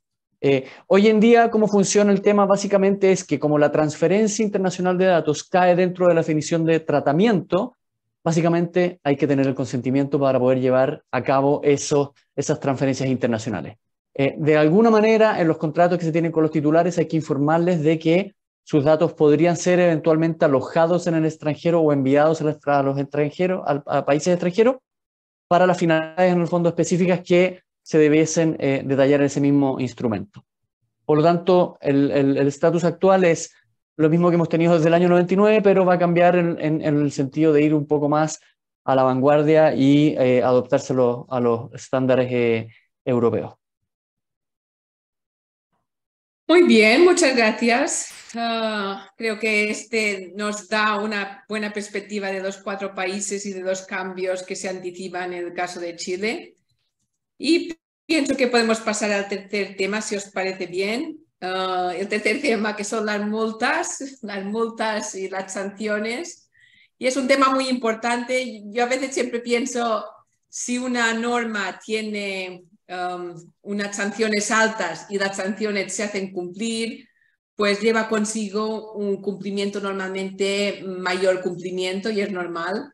Hoy en día, cómo funciona el tema básicamente es que como la transferencia internacional de datos cae dentro de la definición de tratamiento, básicamente hay que tener el consentimiento para poder llevar a cabo esas transferencias internacionales. De alguna manera, en los contratos que se tienen con los titulares hay que informarles de que sus datos podrían ser eventualmente alojados en el extranjero o enviados a los extranjeros, a países extranjeros, para las finalidades en el fondo específicas que se debiesen detallar en ese mismo instrumento. Por lo tanto, el estatus actual es lo mismo que hemos tenido desde el año 99, pero va a cambiar en el sentido de ir un poco más a la vanguardia y adoptárselo a los estándares europeos. Muy bien, muchas gracias. Creo que este nos da una buena perspectiva de los 4 países y de los cambios que se anticipan en el caso de Chile. Y pienso que podemos pasar al tercer tema, si os parece bien. El tercer tema, que son las multas y las sanciones. Y es un tema muy importante. Yo a veces siempre pienso, si una norma tiene unas sanciones altas y las sanciones se hacen cumplir, pues lleva consigo un cumplimiento, normalmente mayor cumplimiento, y es normal.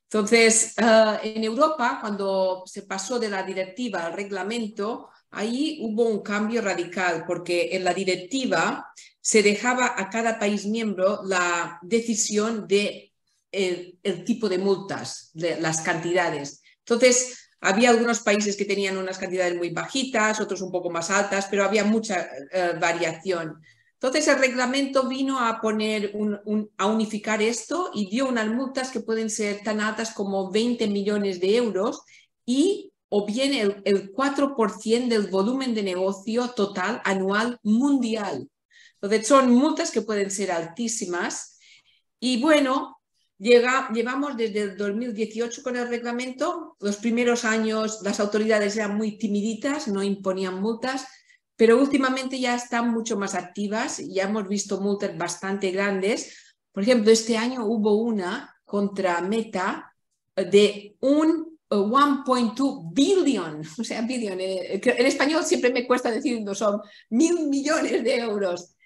Entonces, en Europa, cuando se pasó de la directiva al reglamento, ahí hubo un cambio radical, porque en la directiva se dejaba a cada país miembro la decisión de el tipo de multas, de las cantidades. Entonces, había algunos países que tenían unas cantidades muy bajitas, otros un poco más altas, pero había mucha variación. Entonces el reglamento vino a a unificar esto y dio unas multas que pueden ser tan altas como 20 millones de euros o bien el 4% del volumen de negocio total anual mundial. Entonces son multas que pueden ser altísimas. Y bueno, llevamos desde el 2018 con el reglamento. Los primeros años las autoridades eran muy timiditas, no imponían multas, pero últimamente ya están mucho más activas. Ya hemos visto multas bastante grandes. Por ejemplo, este año hubo una contra Meta de un 1.2 billion, o sea, billion, en español siempre me cuesta decir, no, son 1.000 millones de euros.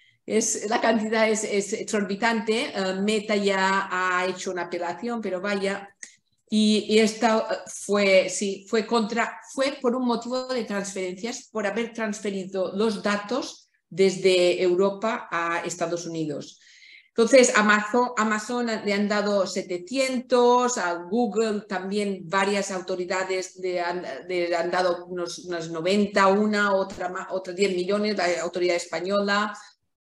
La cantidad es exorbitante. Meta ya ha hecho una apelación, pero vaya. Y esta fue por un motivo de transferencias, por haber transferido los datos desde Europa a Estados Unidos. Entonces, Amazon le han dado 700, a Google también varias autoridades le han dado unos 90, otra 10 millones, la autoridad española.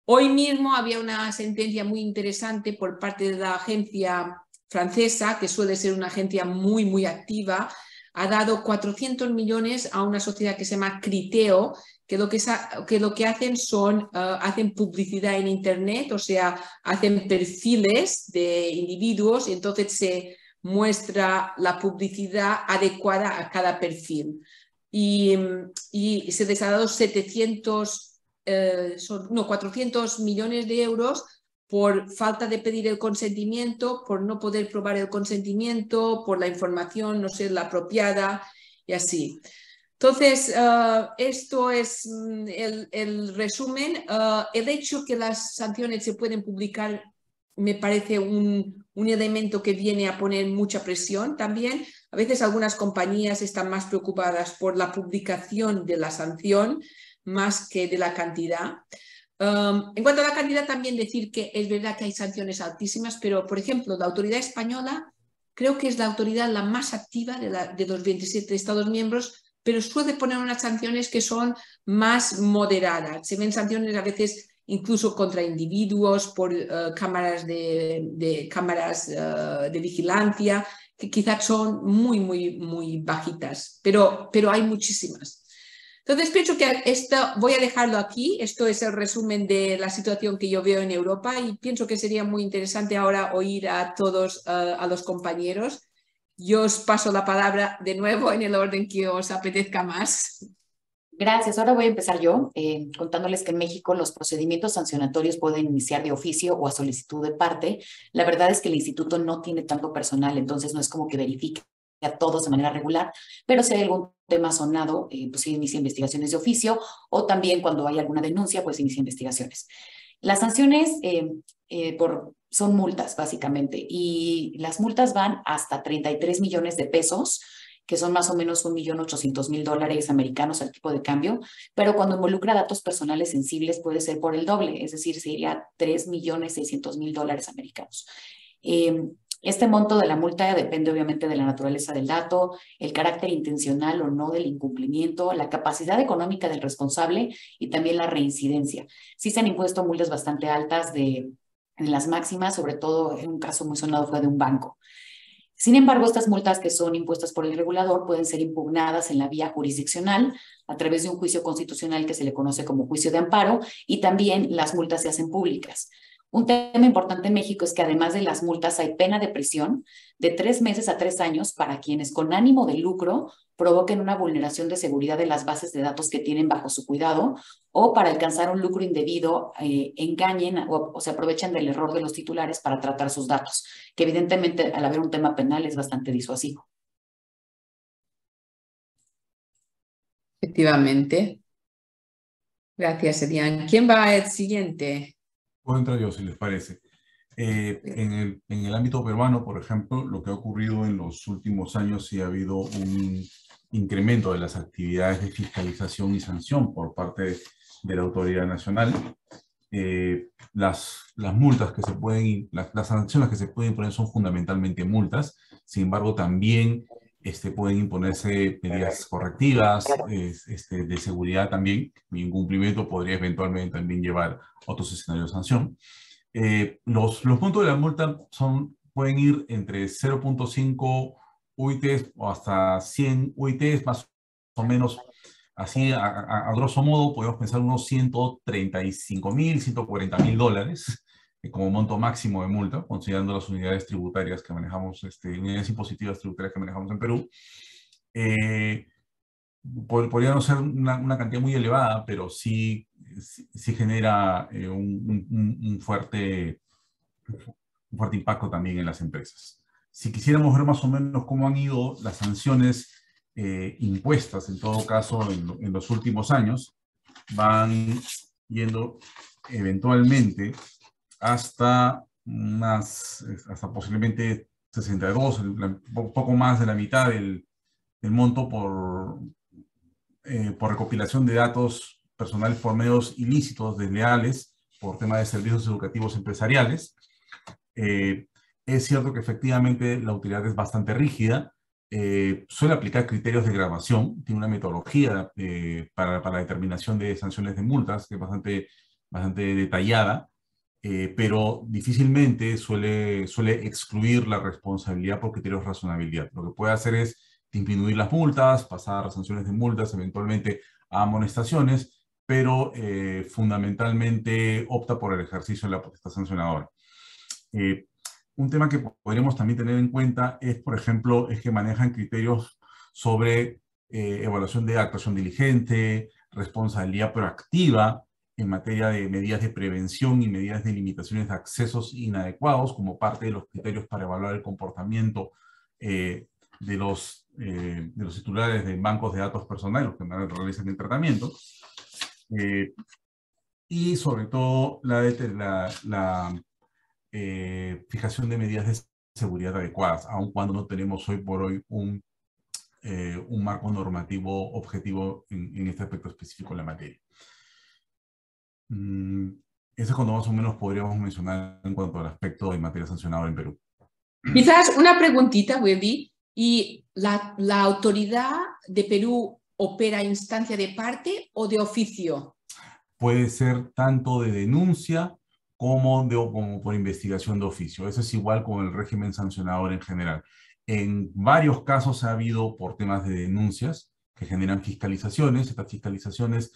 Hoy mismo había una sentencia muy interesante por parte de la agencia francesa, que suele ser una agencia muy, muy activa. Ha dado 400 millones a una sociedad que se llama Criteo, que lo que hacen hacen publicidad en Internet, o sea, hacen perfiles de individuos y entonces se muestra la publicidad adecuada a cada perfil. Y se les ha dado 400 millones de euros por falta de pedir el consentimiento, por no poder probar el consentimiento, por la información no ser la apropiada y así. Entonces, esto es el resumen. El hecho que las sanciones se pueden publicar me parece un elemento que viene a poner mucha presión también. A veces algunas compañías están más preocupadas por la publicación de la sanción más que de la cantidad. En cuanto a la cantidad, también decir que es verdad que hay sanciones altísimas, pero, por ejemplo, la autoridad española creo que es la autoridad la más activa de los 27 Estados miembros, pero suele poner unas sanciones que son más moderadas. Se ven sanciones a veces incluso contra individuos por cámaras de vigilancia, que quizás son muy, muy, muy bajitas, pero hay muchísimas. Entonces pienso que voy a dejarlo aquí. Esto es el resumen de la situación que yo veo en Europa y pienso que sería muy interesante ahora oír a todos, a los compañeros. Yo os paso la palabra de nuevo en el orden que os apetezca más. Gracias. Ahora voy a empezar yo contándoles que en México los procedimientos sancionatorios pueden iniciar de oficio o a solicitud de parte. La verdad es que el instituto no tiene tanto personal, entonces no es como que verifique a todos de manera regular, pero si hay algún tema sonado, pues se inicia investigaciones de oficio, o también cuando hay alguna denuncia, pues se inicia investigaciones. Las sanciones son multas, básicamente, y las multas van hasta 33 millones de pesos, que son más o menos $1.800.000 americanos al tipo de cambio, pero cuando involucra datos personales sensibles puede ser por el doble, es decir, sería $3.600.000 americanos. Este monto de la multa depende obviamente de la naturaleza del dato, el carácter intencional o no del incumplimiento, la capacidad económica del responsable y también la reincidencia. Sí se han impuesto multas bastante altas en las máximas, sobre todo en un caso muy sonado fue de un banco. Sin embargo, estas multas que son impuestas por el regulador pueden ser impugnadas en la vía jurisdiccional a través de un juicio constitucional que se le conoce como juicio de amparo, y también las multas se hacen públicas. Un tema importante en México es que además de las multas hay pena de prisión de 3 meses a 3 años para quienes con ánimo de lucro provoquen una vulneración de seguridad de las bases de datos que tienen bajo su cuidado, o para alcanzar un lucro indebido, engañen o se aprovechen del error de los titulares para tratar sus datos, que evidentemente al haber un tema penal es bastante disuasivo. Efectivamente. Gracias, Elian. ¿Quién va al siguiente? Puedo entrar yo, si les parece. En el ámbito peruano, por ejemplo, lo que ha ocurrido en los últimos años, sí ha habido un incremento de las actividades de fiscalización y sanción por parte de la autoridad nacional. Las multas que se pueden, las sanciones que se pueden imponer son fundamentalmente multas. Sin embargo, también pueden imponerse medidas correctivas, de seguridad también. Mi incumplimiento podría eventualmente también llevar a otros escenarios de sanción. Los montos de la multa pueden ir entre 0.5 UITs o hasta 100 UITs, más o menos. Así, a grosso modo, podemos pensar unos 135.000, 140.000 dólares como monto máximo de multa, considerando las unidades tributarias que manejamos, unidades impositivas tributarias que manejamos en Perú. Podría no ser una cantidad muy elevada, pero sí genera un fuerte impacto también en las empresas. Si quisiéramos ver más o menos cómo han ido las sanciones impuestas, en todo caso, en los últimos años, van yendo eventualmente hasta posiblemente 62, un poco más de la mitad del monto por recopilación de datos personales por medios ilícitos, desleales, por tema de servicios educativos empresariales. Es cierto que efectivamente la autoridad es bastante rígida, suele aplicar criterios de graduación, tiene una metodología para la determinación de sanciones de multas que es bastante detallada, pero difícilmente suele excluir la responsabilidad por criterios de razonabilidad. Lo que puede hacer es disminuir las multas, pasar sanciones de multas, eventualmente a amonestaciones, pero fundamentalmente opta por el ejercicio de la potestad sancionadora. Un tema que podríamos también tener en cuenta es, por ejemplo, que manejan criterios sobre evaluación de actuación diligente, responsabilidad proactiva en materia de medidas de prevención y medidas de limitaciones de accesos inadecuados como parte de los criterios para evaluar el comportamiento de los titulares de bancos de datos personales, los que realizan el tratamiento. Y sobre todo la fijación de medidas de seguridad adecuadas, aun cuando no tenemos hoy por hoy un marco normativo objetivo en este aspecto específico en la materia. Eso es cuando más o menos podríamos mencionar en cuanto al aspecto de materia sancionadora en Perú. Quizás una preguntita, Wendy. ¿Y la autoridad de Perú opera a instancia de parte o de oficio? Puede ser tanto de denuncia como por investigación de oficio. Eso es igual con el régimen sancionador en general. En varios casos ha habido por temas de denuncias que generan fiscalizaciones. Estas fiscalizaciones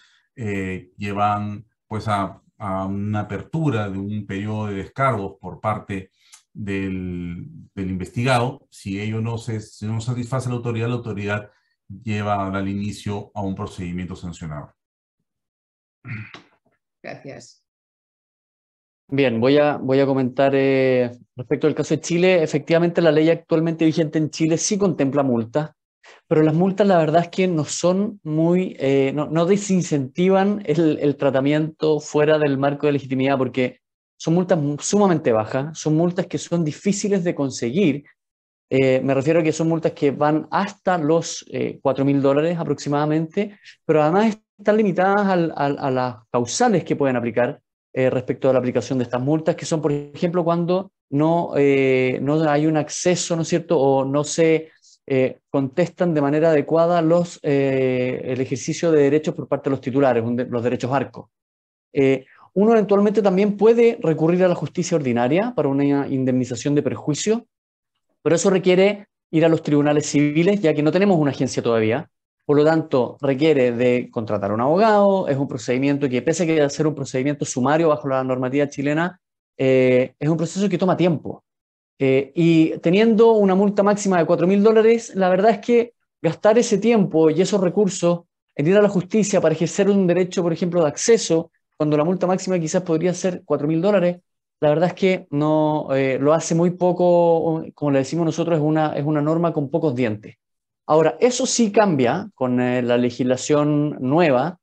llevan pues a una apertura de un periodo de descargos por parte del investigado. Si ello no satisface a la autoridad lleva al inicio a un procedimiento sancionador. Gracias. Bien, voy a comentar respecto al caso de Chile. Efectivamente, la ley actualmente vigente en Chile sí contempla multas, pero las multas la verdad es que no son muy, no desincentivan el tratamiento fuera del marco de legitimidad, porque son multas sumamente bajas, son multas que son difíciles de conseguir. Me refiero a que son multas que van hasta los 4.000 dólares aproximadamente, pero además están limitadas a las causales que pueden aplicar respecto a la aplicación de estas multas, que son, por ejemplo, cuando no hay un acceso, ¿no es cierto?, o no se contestan de manera adecuada el ejercicio de derechos por parte de los titulares, los derechos ARCO. Uno eventualmente también puede recurrir a la justicia ordinaria para una indemnización de perjuicio, pero eso requiere ir a los tribunales civiles, ya que no tenemos una agencia todavía. Por lo tanto, requiere de contratar a un abogado, es un procedimiento que, pese a que ser un procedimiento sumario bajo la normativa chilena, es un proceso que toma tiempo. Y teniendo una multa máxima de $4.000, la verdad es que gastar ese tiempo y esos recursos en ir a la justicia para ejercer un derecho, por ejemplo, de acceso, cuando la multa máxima quizás podría ser $4.000, la verdad es que no lo hace muy poco, como le decimos nosotros, es una norma con pocos dientes. Ahora, eso sí cambia con la legislación nueva,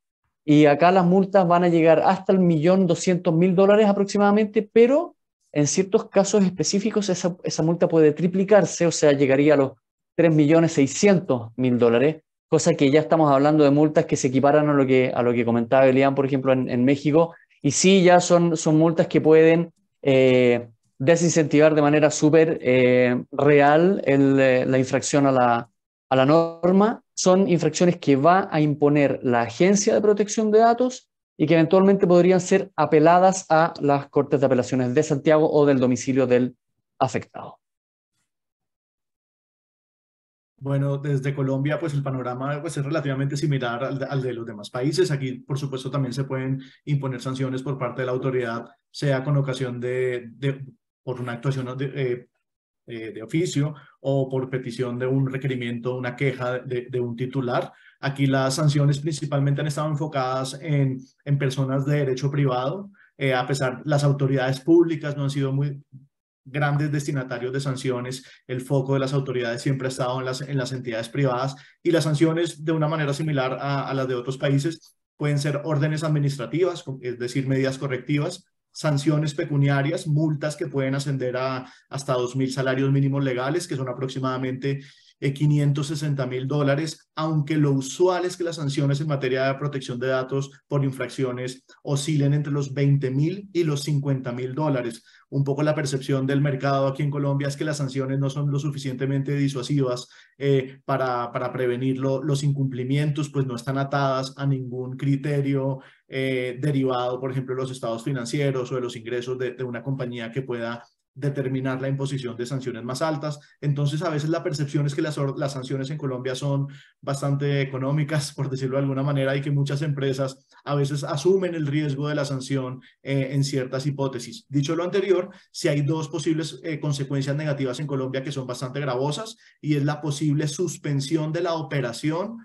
y acá las multas van a llegar hasta $1.200.000 aproximadamente, pero en ciertos casos específicos esa multa puede triplicarse, o sea, llegaría a los $3.600.000, cosa que ya estamos hablando de multas que se equiparan a lo que comentaba Elian, por ejemplo, en México, y sí ya son multas que pueden desincentivar de manera súper real la infracción a la norma. Son infracciones que va a imponer la Agencia de Protección de Datos y que eventualmente podrían ser apeladas a las Cortes de Apelaciones de Santiago o del domicilio del afectado. Bueno, desde Colombia, pues el panorama pues, es relativamente similar al de los demás países. Aquí, por supuesto, también se pueden imponer sanciones por parte de la autoridad, sea con ocasión por una actuación de oficio o por petición de un requerimiento, una queja de un titular. Aquí las sanciones principalmente han estado enfocadas en personas de derecho privado. A pesar, las autoridades públicas no han sido muy grandes destinatarios de sanciones. El foco de las autoridades siempre ha estado en las entidades privadas, y las sanciones, de una manera similar a las de otros países, pueden ser órdenes administrativas, es decir, medidas correctivas, sanciones pecuniarias, multas que pueden ascender a hasta 2.000 salarios mínimos legales, que son aproximadamente $560.000, aunque lo usual es que las sanciones en materia de protección de datos por infracciones oscilen entre los $20.000 y los $50.000. Un poco la percepción del mercado aquí en Colombia es que las sanciones no son lo suficientemente disuasivas para prevenir los incumplimientos, pues no están atadas a ningún criterio derivado, por ejemplo, de los estados financieros o de los ingresos de una compañía que pueda determinar la imposición de sanciones más altas. Entonces, a veces la percepción es que las sanciones en Colombia son bastante económicas, por decirlo de alguna manera, y que muchas empresas a veces asumen el riesgo de la sanción en ciertas hipótesis. Dicho lo anterior, si hay dos posibles consecuencias negativas en Colombia que son bastante gravosas, y es la posible suspensión de la operación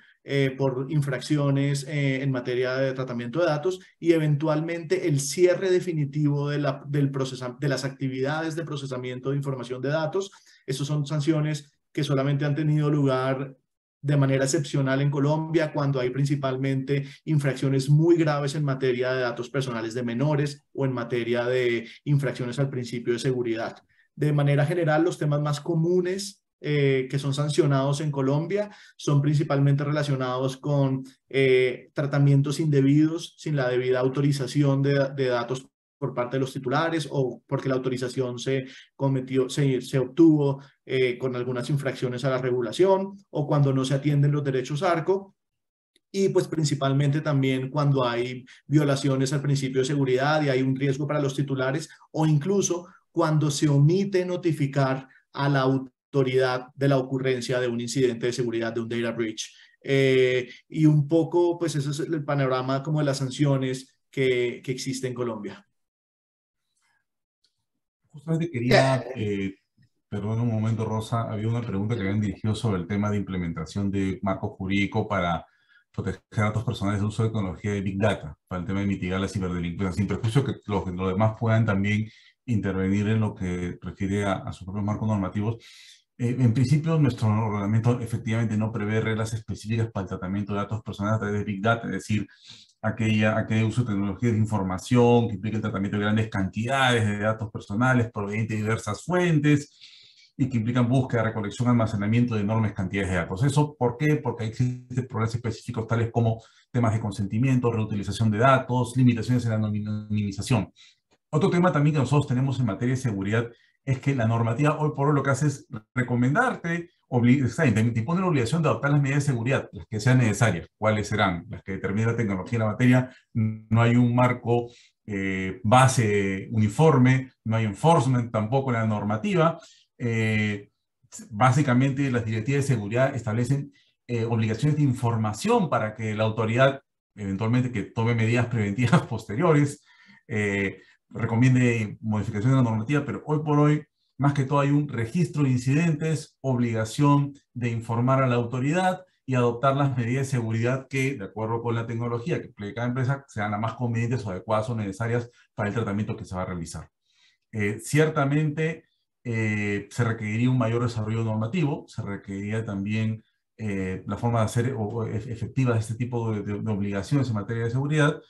por infracciones en materia de tratamiento de datos, y eventualmente el cierre definitivo de las actividades de procesamiento de información de datos. Esas son sanciones que solamente han tenido lugar de manera excepcional en Colombia, cuando hay principalmente infracciones muy graves en materia de datos personales de menores o en materia de infracciones al principio de seguridad. De manera general, los temas más comunes que son sancionados en Colombia son principalmente relacionados con tratamientos indebidos sin la debida autorización de datos por parte de los titulares, o porque la autorización se obtuvo con algunas infracciones a la regulación, o cuando no se atienden los derechos ARCO, y pues principalmente también cuando hay violaciones al principio de seguridad y hay un riesgo para los titulares, o incluso cuando se omite notificar a la autoridad de la ocurrencia de un incidente de seguridad, de un data breach. Y un poco, pues ese es el panorama como de las sanciones que existe en Colombia. Justamente quería, perdón un momento, Rosa, había una pregunta que habían dirigido sobre el tema de implementación de marco jurídico para proteger datos personales de uso de tecnología de Big Data, para el tema de mitigar la ciberdelincuencia, sin perjuicio que los demás puedan también intervenir en lo que refiere a sus propios marcos normativos. En principio, nuestro reglamento efectivamente no prevé reglas específicas para el tratamiento de datos personales a través de Big Data, es decir, aquel uso de tecnologías de información que implica el tratamiento de grandes cantidades de datos personales provenientes de diversas fuentes y que implican búsqueda, recolección, almacenamiento de enormes cantidades de datos. ¿Eso por qué? Porque existen problemas específicos tales como temas de consentimiento, reutilización de datos, limitaciones en la anonimización. Otro tema también que nosotros tenemos en materia de seguridad es que la normativa hoy por hoy lo que hace es recomendarte, te pone la obligación de adoptar las medidas de seguridad, las que sean necesarias. ¿Cuáles serán? Las que determine la tecnología en la materia. No hay un marco base uniforme, no hay enforcement tampoco en la normativa. Básicamente las directivas de seguridad establecen obligaciones de información para que la autoridad eventualmente que tome medidas preventivas posteriores, recomiende modificaciones de la normativa, pero hoy por hoy, más que todo, hay un registro de incidentes, obligación de informar a la autoridad y adoptar las medidas de seguridad que, de acuerdo con la tecnología que emplee cada empresa, sean las más convenientes o adecuadas o necesarias para el tratamiento que se va a realizar. Ciertamente, se requeriría un mayor desarrollo normativo, se requeriría también la forma de hacer efectivas este tipo de obligaciones en materia de seguridad.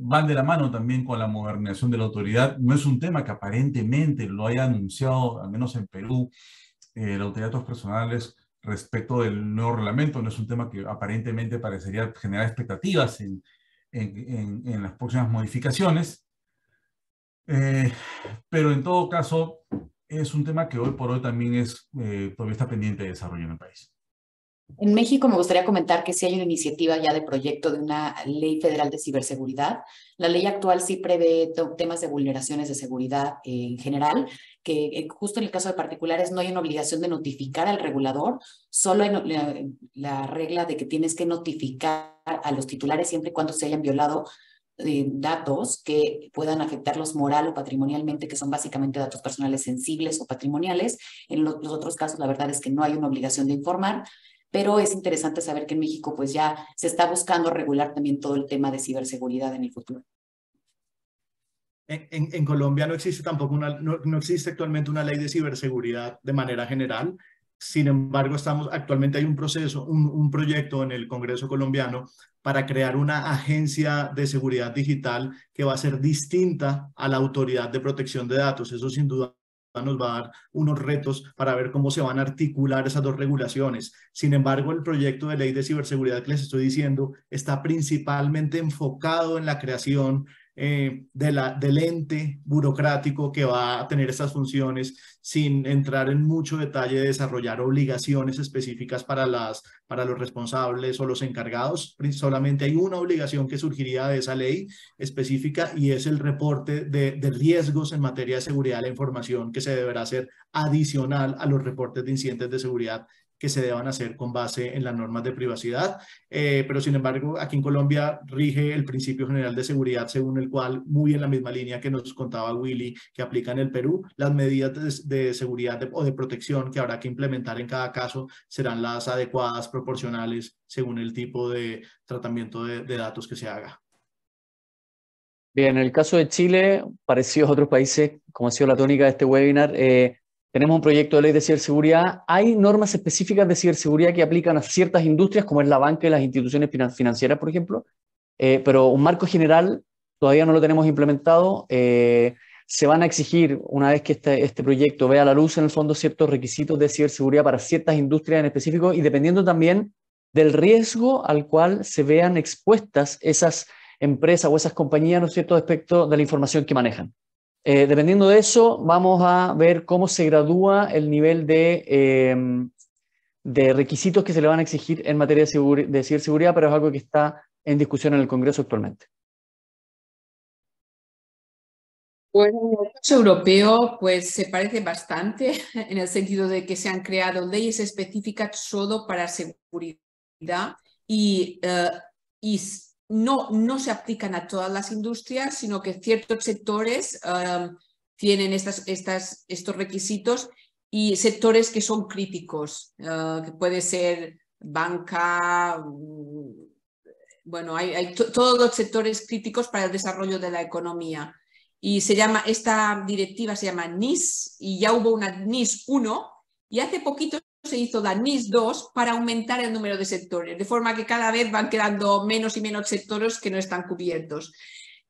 Van de la mano también con la modernización de la autoridad. No es un tema que aparentemente lo haya anunciado, al menos en Perú, la autoridad de datos personales respecto del nuevo reglamento. No es un tema que aparentemente parecería generar expectativas en las próximas modificaciones. Pero en todo caso, es un tema que hoy por hoy también todavía está pendiente de desarrollo en el país. En México me gustaría comentar que sí hay una iniciativa ya de proyecto de una ley federal de ciberseguridad. La ley actual sí prevé temas de vulneraciones de seguridad en general, que justo en el caso de particulares no hay una obligación de notificar al regulador, solo hay la regla de que tienes que notificar a los titulares siempre y cuando se hayan violado datos que puedan afectarlos moral o patrimonialmente, que son básicamente datos personales sensibles o patrimoniales. En los otros casos, la verdad es que no hay una obligación de informar, pero es interesante saber que en México pues ya se está buscando regular también todo el tema de ciberseguridad en el futuro. En Colombia no existe tampoco no existe actualmente una ley de ciberseguridad de manera general. Sin embargo, actualmente hay un proceso, un proyecto en el Congreso colombiano para crear una agencia de seguridad digital que va a ser distinta a la Autoridad de Protección de Datos. Eso sin duda nos va a dar unos retos para ver cómo se van a articular esas dos regulaciones. Sin embargo, el proyecto de ley de ciberseguridad que les estoy diciendo está principalmente enfocado en la creación del ente burocrático que va a tener estas funciones, sin entrar en mucho detalle de desarrollar obligaciones específicas para los responsables o los encargados. Solamente hay una obligación que surgiría de esa ley específica y es el reporte de riesgos en materia de seguridad de la información, que se deberá hacer adicional a los reportes de incidentes de seguridad que se deban hacer con base en las normas de privacidad. Pero sin embargo, aquí en Colombia rige el principio general de seguridad, según el cual, muy en la misma línea que nos contaba Willy, que aplica en el Perú, las medidas de seguridad o de protección que habrá que implementar en cada caso serán las adecuadas, proporcionales, según el tipo de tratamiento de datos que se haga. Bien, en el caso de Chile, parecido a otros países, como ha sido la tónica de este webinar, tenemos un proyecto de ley de ciberseguridad. Hay normas específicas de ciberseguridad que aplican a ciertas industrias, como es la banca y las instituciones financieras, por ejemplo, pero un marco general todavía no lo tenemos implementado. Se van a exigir, una vez que este proyecto vea la luz, en el fondo, ciertos requisitos de ciberseguridad para ciertas industrias en específico y dependiendo también del riesgo al cual se vean expuestas esas empresas o esas compañías, ¿no es cierto?, respecto de la información que manejan. Dependiendo de eso, vamos a ver cómo se gradúa el nivel de requisitos que se le van a exigir en materia de ciberseguridad, pero es algo que está en discusión en el Congreso actualmente. Bueno, en el caso europeo, pues se parece bastante en el sentido de que se han creado leyes específicas solo para seguridad y no se aplican a todas las industrias, sino que ciertos sectores tienen estos requisitos y sectores que son críticos, que puede ser banca, bueno, hay todos los sectores críticos para el desarrollo de la economía. Y esta directiva se llama NIS y ya hubo una NIS 1 y hace poquito se hizo la NIS 2 para aumentar el número de sectores, de forma que cada vez van quedando menos y menos sectores que no están cubiertos.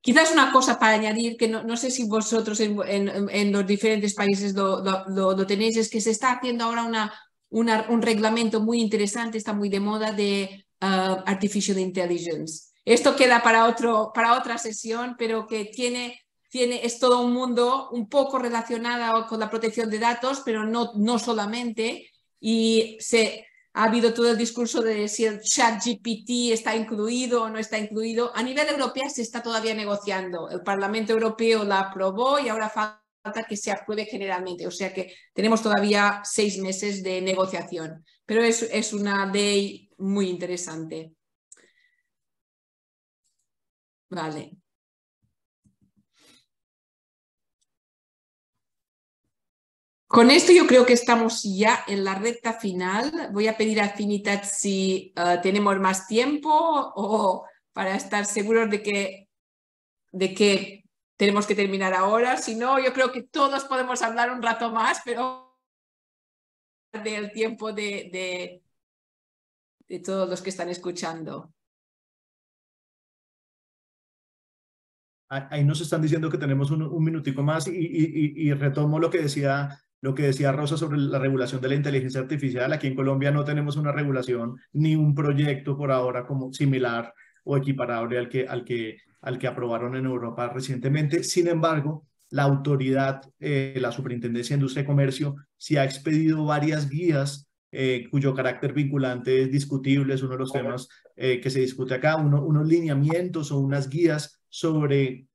Quizás una cosa para añadir, que no sé si vosotros en los diferentes países lo tenéis, es que se está haciendo ahora un reglamento muy interesante, está muy de moda, de Artificial Intelligence. Esto queda para otra sesión, pero que tiene es todo un mundo un poco relacionado con la protección de datos, pero no solamente. Y ha habido todo el discurso de si el ChatGPT está incluido o no está incluido. A nivel europeo se está todavía negociando. El Parlamento Europeo la aprobó y ahora falta que se apruebe generalmente. O sea que tenemos todavía 6 meses de negociación. Pero es una ley muy interesante. Vale. Con esto yo creo que estamos ya en la recta final. Voy a pedir a Afinitat si tenemos más tiempo o para estar seguros de que tenemos que terminar ahora. Si no, yo creo que todos podemos hablar un rato más, pero del tiempo de todos los que están escuchando. Ahí nos están diciendo que tenemos un minutico más y retomo lo que decía Rosa sobre la regulación de la inteligencia artificial. Aquí en Colombia no tenemos una regulación ni un proyecto por ahora como similar o equiparable al que aprobaron en Europa recientemente. Sin embargo, la autoridad, la Superintendencia de Industria y Comercio, sí ha expedido varias guías cuyo carácter vinculante es discutible, es uno de los temas que se discute acá, unos lineamientos o unas guías sobre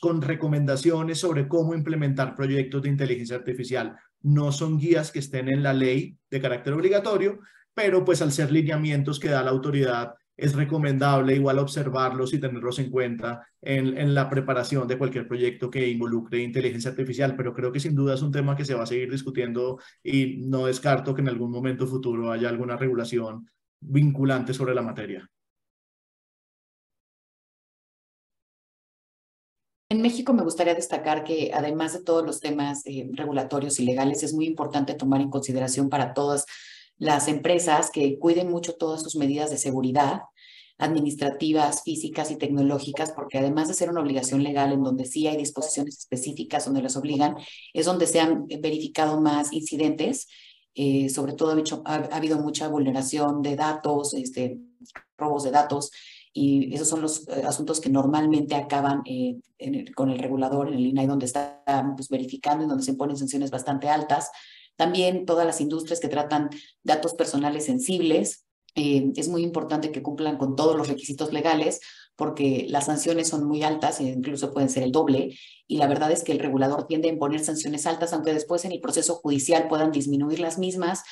con recomendaciones sobre cómo implementar proyectos de inteligencia artificial. No son guías que estén en la ley de carácter obligatorio, pero pues al ser lineamientos que da la autoridad, es recomendable igual observarlos y tenerlos en cuenta en la preparación de cualquier proyecto que involucre inteligencia artificial, pero creo que sin duda es un tema que se va a seguir discutiendo y no descarto que en algún momento futuro haya alguna regulación vinculante sobre la materia. En México me gustaría destacar que además de todos los temas regulatorios y legales, es muy importante tomar en consideración para todas las empresas que cuiden mucho todas sus medidas de seguridad administrativas, físicas y tecnológicas, porque además de ser una obligación legal en donde sí hay disposiciones específicas donde las obligan, es donde se han verificado más incidentes. Sobre todo ha habido mucha vulneración de datos, robos de datos, y esos son los asuntos que normalmente acaban con el regulador en el INAI, donde están pues, verificando y donde se imponen sanciones bastante altas. También todas las industrias que tratan datos personales sensibles, es muy importante que cumplan con todos los requisitos legales, porque las sanciones son muy altas e incluso pueden ser el doble, y la verdad es que el regulador tiende a imponer sanciones altas, aunque después en el proceso judicial puedan disminuir las mismas,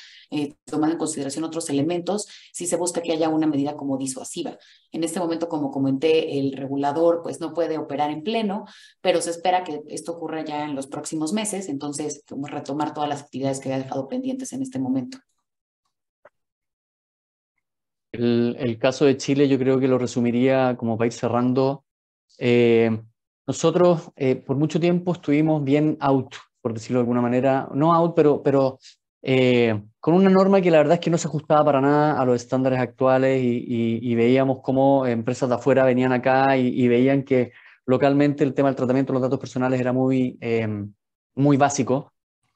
tomando en consideración otros elementos, si se busca que haya una medida como disuasiva. En este momento, como comenté, el regulador pues no puede operar en pleno, pero se espera que esto ocurra ya en los próximos meses, entonces como retomar todas las actividades que había dejado pendientes en este momento. El caso de Chile yo creo que lo resumiría como para ir cerrando. Nosotros por mucho tiempo estuvimos bien out, por decirlo de alguna manera, no out, pero con una norma que la verdad es que no se ajustaba para nada a los estándares actuales y veíamos cómo empresas de afuera venían acá y veían que localmente el tema del tratamiento de los datos personales era muy básico.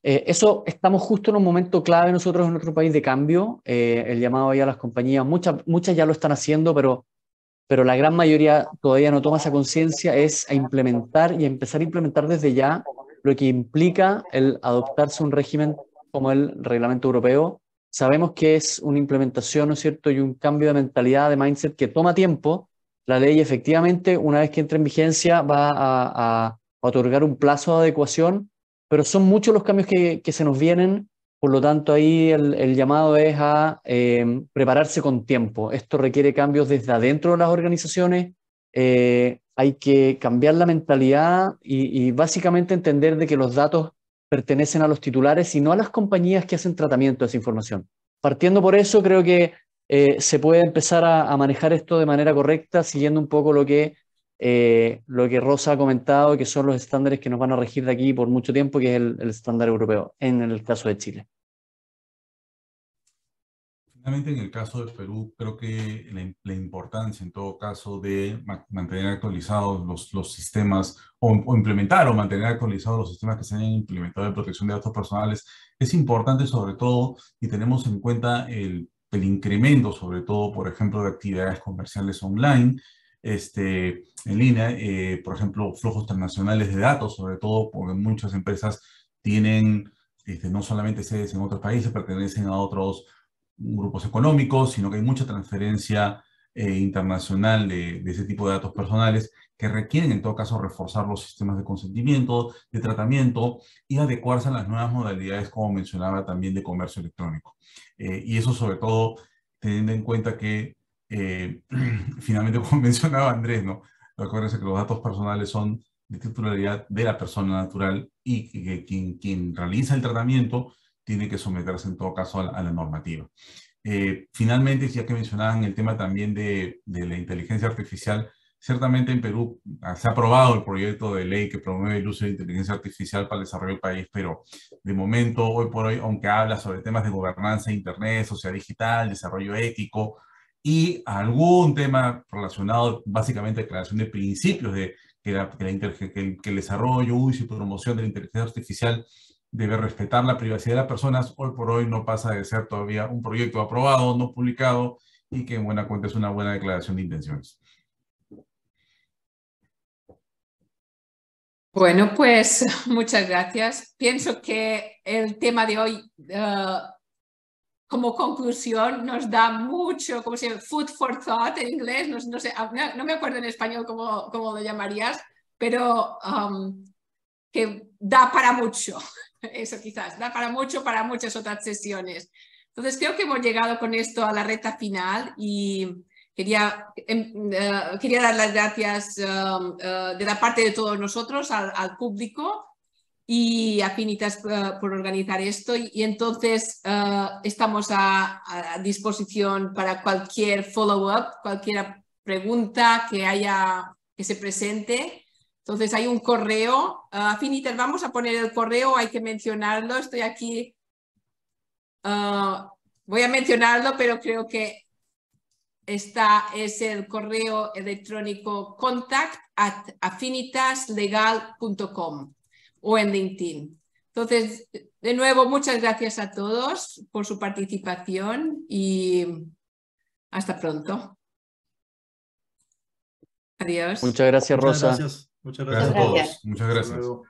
Eso estamos justo en un momento clave nosotros en nuestro país de cambio, el llamado ahí a las compañías, muchas ya lo están haciendo, pero la gran mayoría todavía no toma esa conciencia, es a implementar y a empezar a implementar desde ya lo que implica el adoptarse un régimen como el Reglamento Europeo. Sabemos que es una implementación, ¿no es cierto?, y un cambio de mentalidad, de mindset que toma tiempo. La ley efectivamente, una vez que entre en vigencia, va a otorgar un plazo de adecuación, pero son muchos los cambios que se nos vienen, por lo tanto ahí el llamado es a prepararse con tiempo. Esto requiere cambios desde adentro de las organizaciones, hay que cambiar la mentalidad y básicamente entender de que los datos pertenecen a los titulares y no a las compañías que hacen tratamiento de esa información. Partiendo por eso, creo que se puede empezar a manejar esto de manera correcta, siguiendo un poco lo que Rosa ha comentado, que son los estándares que nos van a regir de aquí por mucho tiempo, que es el estándar europeo, en el caso de Chile. Finalmente, en el caso de Perú, creo que la importancia, en todo caso, de mantener actualizados los sistemas o implementar o mantener actualizados los sistemas que se hayan implementado de protección de datos personales es importante, sobre todo, y tenemos en cuenta el incremento, sobre todo, por ejemplo, de actividades comerciales online, en línea, por ejemplo, flujos transnacionales de datos, sobre todo porque muchas empresas tienen no solamente sedes en otros países, pertenecen a otros grupos económicos, sino que hay mucha transferencia internacional de ese tipo de datos personales que requieren en todo caso reforzar los sistemas de consentimiento, de tratamiento y adecuarse a las nuevas modalidades, como mencionaba también, de comercio electrónico. Y eso sobre todo teniendo en cuenta que finalmente, como mencionaba Andrés, ¿no? Acuérdense que los datos personales son de titularidad de la persona natural y que quien realiza el tratamiento tiene que someterse en todo caso a la normativa. Finalmente, ya que mencionaban el tema también de la inteligencia artificial, ciertamente en Perú se ha aprobado el proyecto de ley que promueve el uso de inteligencia artificial para el desarrollo del país, pero de momento, hoy por hoy, aunque habla sobre temas de gobernanza de Internet, sociedad digital, desarrollo ético y algún tema relacionado básicamente a declaración de principios de que el desarrollo, uso y promoción de la inteligencia artificial debe respetar la privacidad de las personas, hoy por hoy no pasa de ser todavía un proyecto aprobado, no publicado, y que en buena cuenta es una buena declaración de intenciones. Bueno, pues muchas gracias. Pienso que el tema de hoy, como conclusión, nos da mucho, como se llama, food for thought en inglés, no sé, no me acuerdo en español cómo lo llamarías, pero que da para mucho. Eso quizás, da para mucho, para muchas otras sesiones. Entonces creo que hemos llegado con esto a la recta final y quería dar las gracias de la parte de todos nosotros al público y a Affinitas por organizar esto y entonces estamos a disposición para cualquier follow-up, cualquier pregunta que se presente. Entonces hay un correo, Affinitas, vamos a poner el correo, hay que mencionarlo, estoy aquí, voy a mencionarlo, pero creo que es el correo electrónico contact@affinitaslegal.com o en LinkedIn. Entonces, de nuevo, muchas gracias a todos por su participación y hasta pronto. Adiós. Muchas gracias, Rosa. Muchas Gracias a gracias. todos. Muchas gracias. Hasta luego.